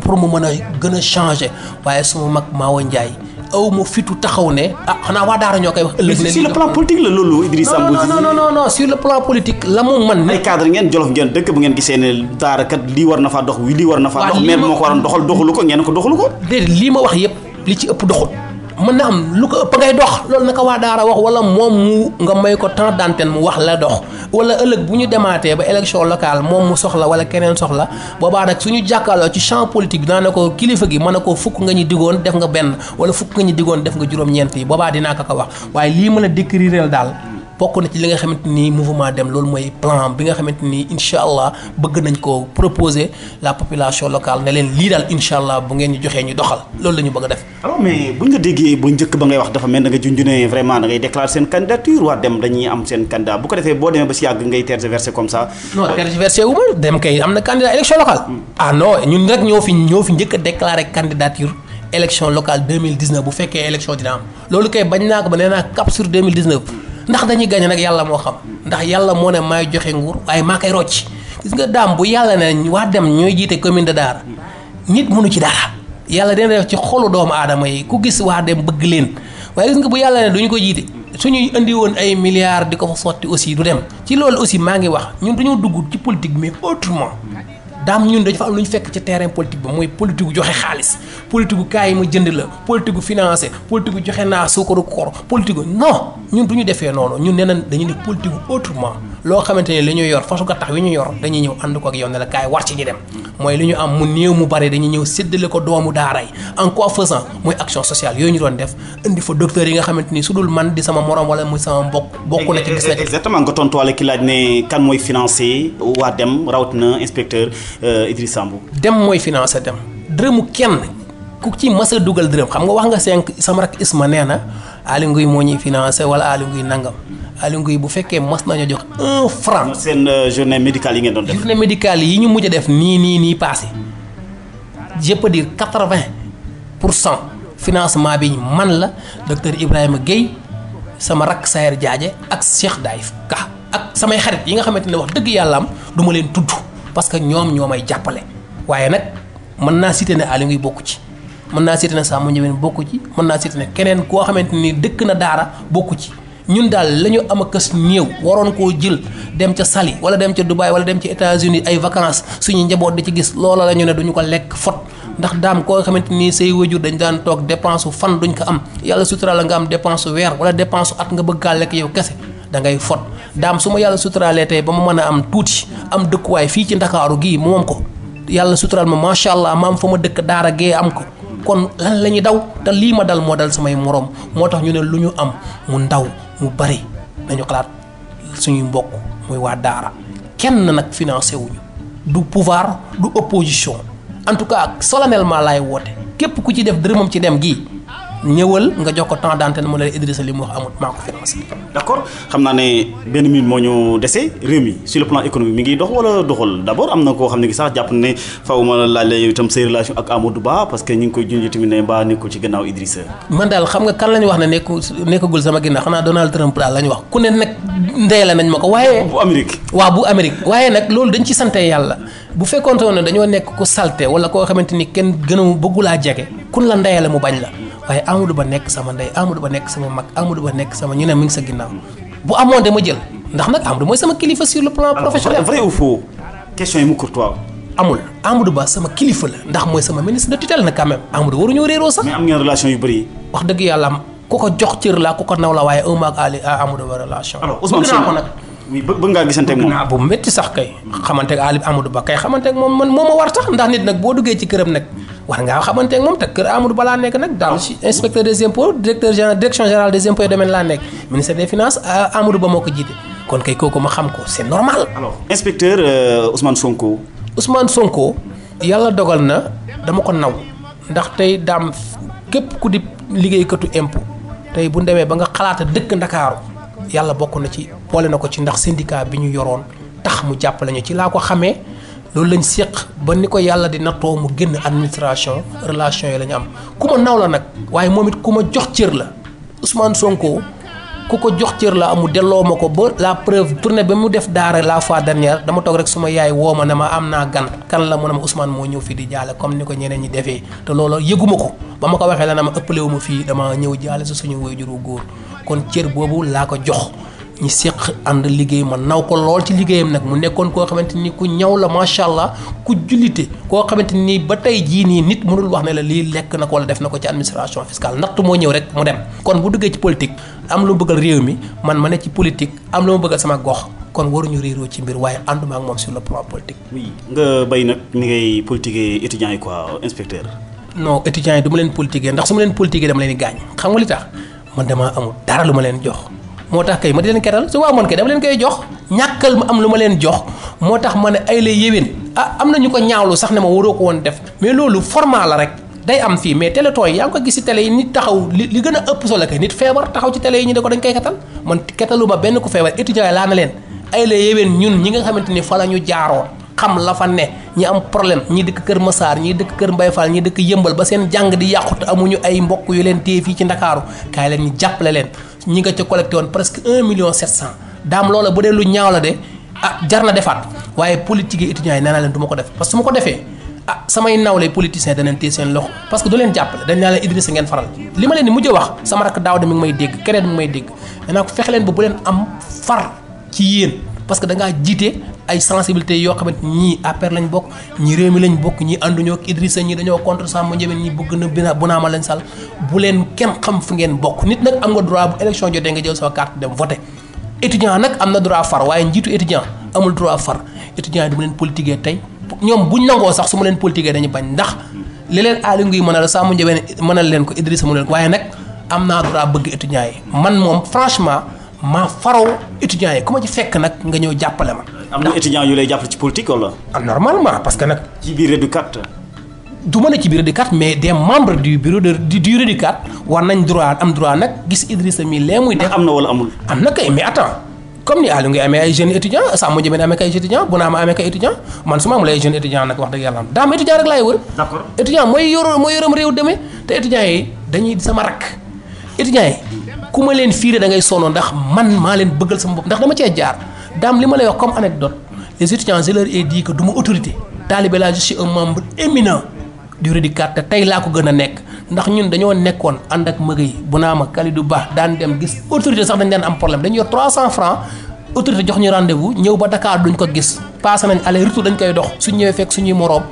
pour mu mën a gën a changer waaye suma mag Mawo Ndiaye aw ma fitu taxaw ne xanaa waa daara ñoo koy wax ëllëg ne sur le plan politique la loolu Idrissa Mbodj non sur le plan politique la mu man ay cadre ngeen Jolof ngeen dëkk bu ngeen gisee ne daara kat lii war na faa dox lii war na faa dox maire moo ko waroon doxalu ko ngeen ko doxalu ko déedéet lii ma wax yëpp li ci ëpp doxut mën na am lu ko ëpp ngay dox loolu naka waa daara wax wala moom mu nga may ko temps d'antenne mu wax la dox wala ëllëg bu ñu demaatee ba élection locale moom mu soxla wala keneen soxla boobaa nag suñu jàkkaarloo ci champ politique bi naa ne ko kilifa gi mën na ko fukk nga ñu digoon def nga benn wala fukk nga ñu digoon def nga juróom-ñeent yi boobaa dinaa ko wax waaye lii mën a décrire daal bokk na ci li nga xamante ni mouvement dem loolu mooy plan bi nga xamante ni incha allah bëgg nañ ko proposer la population locale ne leen lii daal incha allah bu ngeen ñu joxee ñu doxal loolu la ñu bëgg a def. alors mais buñ nga déggee bu njëkk ba ngay wax dafa mel da nga junj ne vraiment da ngay déclarer seen candidature waa dem dañuy am seen candidat bu ko defee boo demee ba si yàgg ngay tergiverser comme ça. non tergiverser wu ma dem kay am na candidat élection locale. Non ñun rek ñoo fi njëkk a déclarer candidature élection locale 2019 bu fekkee élection dina am loolu kay bañ naa ko ba nee naa cap sur 2019. ndax dañuy gagné nag yàlla moo xam ndax yàlla moo ne maay joxe nguur waaye maa koy rocc gis nga bu yàlla ne waa dem ñooy jiite commune de Daara nit mënu ci dara yàlla dina def ci xolu doomu aadama yi ku gis waa dem bëgg leen waaye gis nga bu yàlla ne duñu ko jiite suñuy indi woon ay milliards di ko fa sotti aussi du dem ci loolu aussi maa ngi wax ñun dañoo dugg ci politique mais autrement daam ñun dafa am lu ñu fekk ci terrain politique ba mooy politique gu joxe xaalis politique gu kaay ma jënd la politique gu financé politique gu joxe naa suukaru koor politique gu non ñun du ñu defee noonu ñun nee nañ dañu ne politique gu autrement loo xamante ne li ñu yor fasu ko tax wi ñu yor dañuy ñëw ànd ko ak yow ne la kaay war ci ñi dem mooy li ñu am mu néew mu bari dañuy ñëw séddale ko doomu daara yi en quoi faisant mooy action sociale yooyu ñu doon def indi fa docteur yi nga xamante ni su dul man di sama morom wala muy sama bokk na ci gis na exactement nga tontuwaale ki laaj ne kan mooy financé waa dem rawatina inspecteur Idriss Sambou dem mooy financé dem dërëmu kenn ku ci mas a dugal dërëm xam nga wax nga cinq sama rak Isma nee na Aly Ngouille moo ñuy financé wala Aly Ngouille nangam Aly Ngouille bu fekkee mas nañoo jox 1 franc. seen journée médicale yi ngeen doon def. journée médicale yi ñu mujj a def nii passé je peux dire 80% financement bi man la docteur Ibrahima Guèye sama rak Sayer Diadje ak Cheikh Daïf Ka ak samay xarit yi nga xamante ne wax dëgg yàlla am du ma leen tudd parce que ñoom ñoo may jàppale waaye nag mën naa citer ne Aly Ngouille bokku ci. mën naa seeti ne Samba Ndiobène bokku ci mën naa seeti ne keneen koo xamante ni dëkk na daara bokku ci ñun daal la ñu am a kës néew waroon koo jël dem ca Saly wala dem ca Dubaï wala dem ci États-Unis ay vacances suñu njaboot di ci gis loola la ñu ne duñu ko lekk fot ndax daam koo xamante ni say wajur dañ daan toog dépense su fan duñ ko am yàlla suturaal nga am dépense su weer wala dépense su at nga bëgg kaa lekk yow kese da ngay fot daam su ma yàlla suturaalee tey ba ma mën a am tuuti am dëkkuwaay fii ci Ndakaaru gii moom ko yàlla suturaal ma macha allah ma am fa ma dëkk daara gee am ko kon lan la ñuy daw te lii ma dal moo dal samay morom moo tax ñu ne lu ñu am mu ndaw mu bari nañu xalaat suñuy mbokk muy waa daara kenn nag financé wuñu du pouvoir du opposition en tout cas solennellement laay woote képp ku ci def dërëmam ci dem gii ñëwal nga jox ko temps d'antenne mu ne la Idrissa li mu wax amul maa ko financé. d'accord xam naa ne benn minute moo ñu dese réew mi sur le plan économique mi ngi dox wala doxal d'abord am na koo xam ne sax jàpp ne faaw ma laaj la yow itam say relation ak Amadou Ba parce que ñu ngi koy junj tamit ne Ba nekkul ci gannaaw Idrissa. man daal xam nga kan la ñu wax ne nekkagul sama ginnaaw xanaa Donald Trump daal la ñu wax ku ne nag ndey la nañ ma ko waaye. bu Amérique. waaw bu Amérique waaye nag loolu dañ ci sante yàlla bu fekkoonte woon ne dañoo nekk ku salte wala koo xamante ni kenn gënu bëggulaa jege kun la ndeyale mu bañ la waaye Amadou Ba nekk sama ndey Amadou Ba nekk sama mag Amadou Ba nekk sama ñu ne mi ngi sa ginnaaw bu amoon dama jël ndax nag Amadou mooy sama kilifa sur le plan professionnel. vrai ou faux question yi mu courtois. amul Amadou Ba sama kilifa la ndax mooy sama ministre de tutelle na quand même Amadou waruñoo réeroo sax. mais am ngeen relation yu bëri. wax dëgg yàlla am ku ko jox cër la ku ko naw la waaye un ak Amadou Ba relation. alors Ousmane Sonko nag oui bëgg ngaa gisante ak moom. bu métti sax kay xamante ak Amadou Ba kay xamante ak moom man moo ma war tax ndax nit nag boo duggee ci këram nag war ngaa xamante ak moom te kër Amadou Ba laa nekk nag daal ci inspecteur des impôts direction générale des impôts et domaines laa nekk ministère des finances Amadou Ba moo ko jiite kon kay kooku ma xam ko c'est normal. alors inspecteur Ousmane Sonko. Ousmane Sonko yàlla dogal na dama ko naw ndax tey daam képp ku di liggéeykatu impôt tey bu demee ba nga xalaata dëkk Ndakaaru yàlla bokk na ci boole na ko ci ndax syndicat bi ñu yoroon tax mu jàppale ñu ci laa ko xamee loolu lañ séq ba ni ko yàlla di nattoo mu génn administration relation yi la ñu am ku ma naw la nag waaye moom it ku ma jox cër la Ousmane Sonko ku ko jox cër la amu delloo ma ko ba la preuve tournée ba mu def daara la fois dernière dama toog rek suma yaay woo ma ne ma am naa gan kan la mu ne ma Ousmane moo ñëw fii di jaale comme ni ko ñeneen ñi defee te loolu yëguma ko ba ma ko waxee la ne ma ëppale wu ma fii dama ñëw jaale si suñu waajur wu góor kon cër boobu laa ko jox ñi séq ànd liggéey ma naw ko lool ci liggéeyam nag mu nekkoon koo xamante ni ku ñaw la macha allah ku jullite koo xamante ni ba tey jii nii nit mënul wax ne la lii lekk na ko wala def na ko ci administration fiscale natt moo ñëw rek mu dem kon bu duggee ci politique am lu mu bëggal réew mi man ma ne ci politique am lu mu bëggal sama gox kon waruñu réeroo ci mbir waaye ànduma ak moom sur le plan politique. oui nga bay nag ni ngay politiquer étudiants yi quoi inspecteur. non étudiants yi du ma leen politiquer ndax su ma leen politiquer dama leen di gaañ xam nga li tax man damaa amul dara lu ma leen jox. moo tax kay ma di leen keral su waa moon kay dama leen koy jox ñàkkal ma am lu ma leen jox moo tax ma ne ay lay yéwén am na ñu ko ñaawlu sax ne ma waroo ko woon def mais loolu format la rek day am fii mais téléthon yi yaa ngi ko gis ci télé yi nit taxaw li gën a ëpp solo kay nit feebar taxaw ci télé yi ñu ne ko dañ koy ketal man ketaluma benn ku feebar étudiant yi laa na leen ay lay yéwén ñun ñi nga xamante ni fa la ñu jaaroon xam la fa ne ñi am problème ñi dëkk Kër Massar ñi dëkk Kër Mbaye Fall ñi dëkk Yëmbal ba seen jàng di yàqut amuñu ay mbokk yu leen téye fii ci Ndakaaru kaay leen ñu jàppale leen ñi nga ca collecté woon presque 1,7 million daam loola bu dee lu ñaaw la de jar na defaat waaye politique yi étudiants yi nee naa leen du ma ko def parce que su ma ko defee samay nawle politiciens danañ téye seen loxo parce que du leen jàppale dañ naa leen Idrissa ngeen faral li ma leen di mujj wax sama rakk Daawda mi ngi may dégg keneen mi ngi may dégg danaa ko fexe leen ba bu leen am far ci yéen parce que da ngaa jiite ay sensibilité yoo xamante ñii APR lañ bokk ñii réew mi lañ bokk ñii ànduñoo ak Idrissa ñii dañoo contre Samba Ndiobène ñii bëgg na Bounama lañ sal bu leen kenn xam fu ngeen bokk nit nag am nga droit bu élection jotee nga jël sa carte dem voter étudiant nag am na droit far waaye njiitu étudiant amul droit far étudiant yi du ma leen politiquer tey ñoom buñ nangoo sax su ma leen politiquer dañu bañ ndax li leen Aly Ngouille mënal Samba Ndiobène mënal leen ko Idrissa mënal leen ko waaye nag am naa droit bëgg étudiant yi man moom franchement maa faraw étudiants yi ku ma ci fekk nag nga ñëw jàppale ma. am na étudiants yu lay jàppale ci politique wala. normalement parce que nag. ci biir REDUCAT. du ma ne ci biir REDUCAT mais des membres du bureau du REDUCAT war nañ am droit nag gis Idrissa mi lee muy def. am na wala amul. am na kay mais attends comme ni Aly Ngouille amee ay jeunes étudiants Samba Ndiobène amee kay étudiants Bounama amee kay étudiants man su ma amulee ay jeunes étudiants nag wax dëgg yàlla daam étudiant rek laay wër. d'accord étudiant mooy yoram réew demee te étudiants yi dañuy sama rakk étudiants yi. ku ma leen fiire da ngay sonn ndax man maa leen bëggal sama bopp ndax dama cee jaar daam li ma lay wax comme anecdote les étudiants je leur ai dit que du ma autorité talibé laa je suis un membre éminent du REDUCAT te tey laa ko gën a nekk ndax ñun dañoo nekkoon ànd ak mëgay Bounama Kalidou Ba daan dem gis autorité sax dañ daan am problème dañu yor 300 francs autorité jox ñu rendez-vous ñëw ba Dakar duñ ko gis passé nañ aller retour dañ koy dox suñ ñëwee fekk suñuy moroom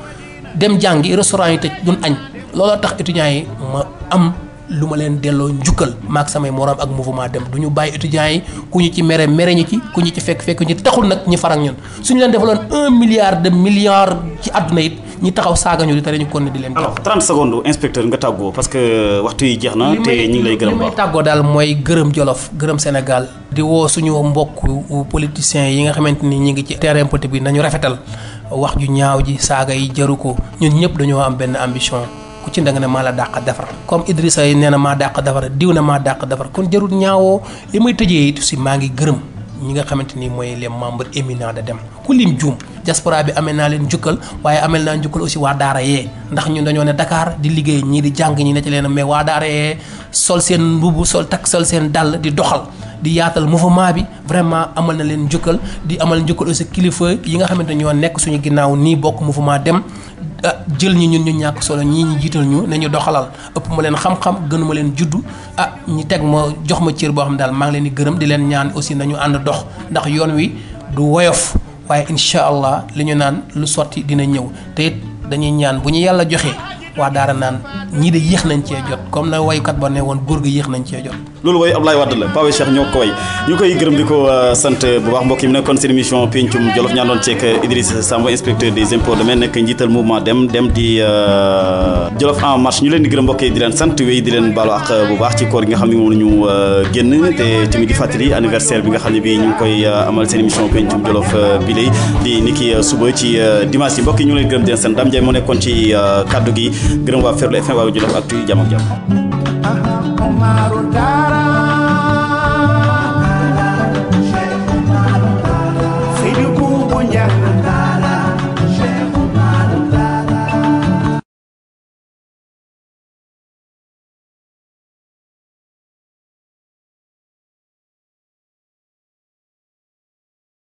dem jàngi restaurant yi tëj duñ añ looloo tax étudiants yi ma am lu ma leen delloo njukkal maak samay morom ak mouvement dem du ñu bàyyi étudiants yi ku ñu ci mere ñu ci ku ñu ci fekk ñu taxul nag ñi farak ñun suñu leen defaloon 1 milliard de milliards ci àdduna it ñi taxaw saaga ñu di tere ñu kon ne di leen. alors 30 secondes inspecteur nga tàggoo parce que waxtu yi jeex na te ñu ngi lay gërëm. li may tàggoo daal mooy gërëm Jolof gërëm Sénégal. di woo suñu mbokk politiciens yi nga xamante ni ñi ngi ci terrain politique bi nañu rafetal wax ju ñaaw ji saaga yi jaru ko ñun ñëpp dañoo am benn ambition. ku ci ndanga ne maa la dàq defar comme Idrissa yi nee na maa dàq defar diw na maa dàq defar kon jarul ñaawoo li may tëjee it si maa ngi gërëm ñi nga xamante ni mooy les membres éminents de dem ku lim juum diaspora bi amee naa leen njukkal waaye amel naa njukkal aussi waa daara yee ndax ñun dañoo ne Dakar di liggéey ñii di jàng ñi ne ci leen mais waa daara yee sol seen mbubu sol seen dàll di doxal di yaatal mouvement bi vraiment amal na leen njukkal di amal njukkal aussi kilifa yi nga xamante ñoo nekk suñu ginnaaw nii bokk mouvement dem jël ñi ñun ñu ñàkk solo ñii ñu jiital ñu ne ñu doxalal ëpp ma leen xam-xam gënu ma leen juddu ñi teg ma jox ma cër boo xam ne daal maa ngi leen di gërëm di leen ñaan aussi nañu ànd dox ndax yoon wi du woyof waaye incha allah li ñu naan lu sotti dina ñëw te it dañuy ñaan bu ñu yàlla joxee waa daara naan ñii de yéex nañ cee jot comme na waykat ba ne woon góor gi yéex nañ cee jot. loolu way Abdoulaye Wade la Pape Cheikh ñoo ko way ñu koy gërëm di ko sant bu baax mbokk yi mu nekkoon seen émission pencum Jolof ñaan doon ceek Idrissa Samba inspecteur des impôts domaine nekk njiital mouvement dem di Jolof en marche ñu leen di gërëm mbokk yi di leen sant wéy di leen baalu ak bu baax ci koor gi nga xam ne moom la ñu génn te tamit di fàttali anniversaire bi nga xam ne bii ñu ngi koy amal seen émission pencum Jolof bi lay di niki suba ci dimanche yi mbokk yi ñu leen gërëm di leen sant Dame Ndiaye moo nekkoon ci kaddu gi gërëm waa Ferlo FM waa Jolof Actu jàmm ak jàmm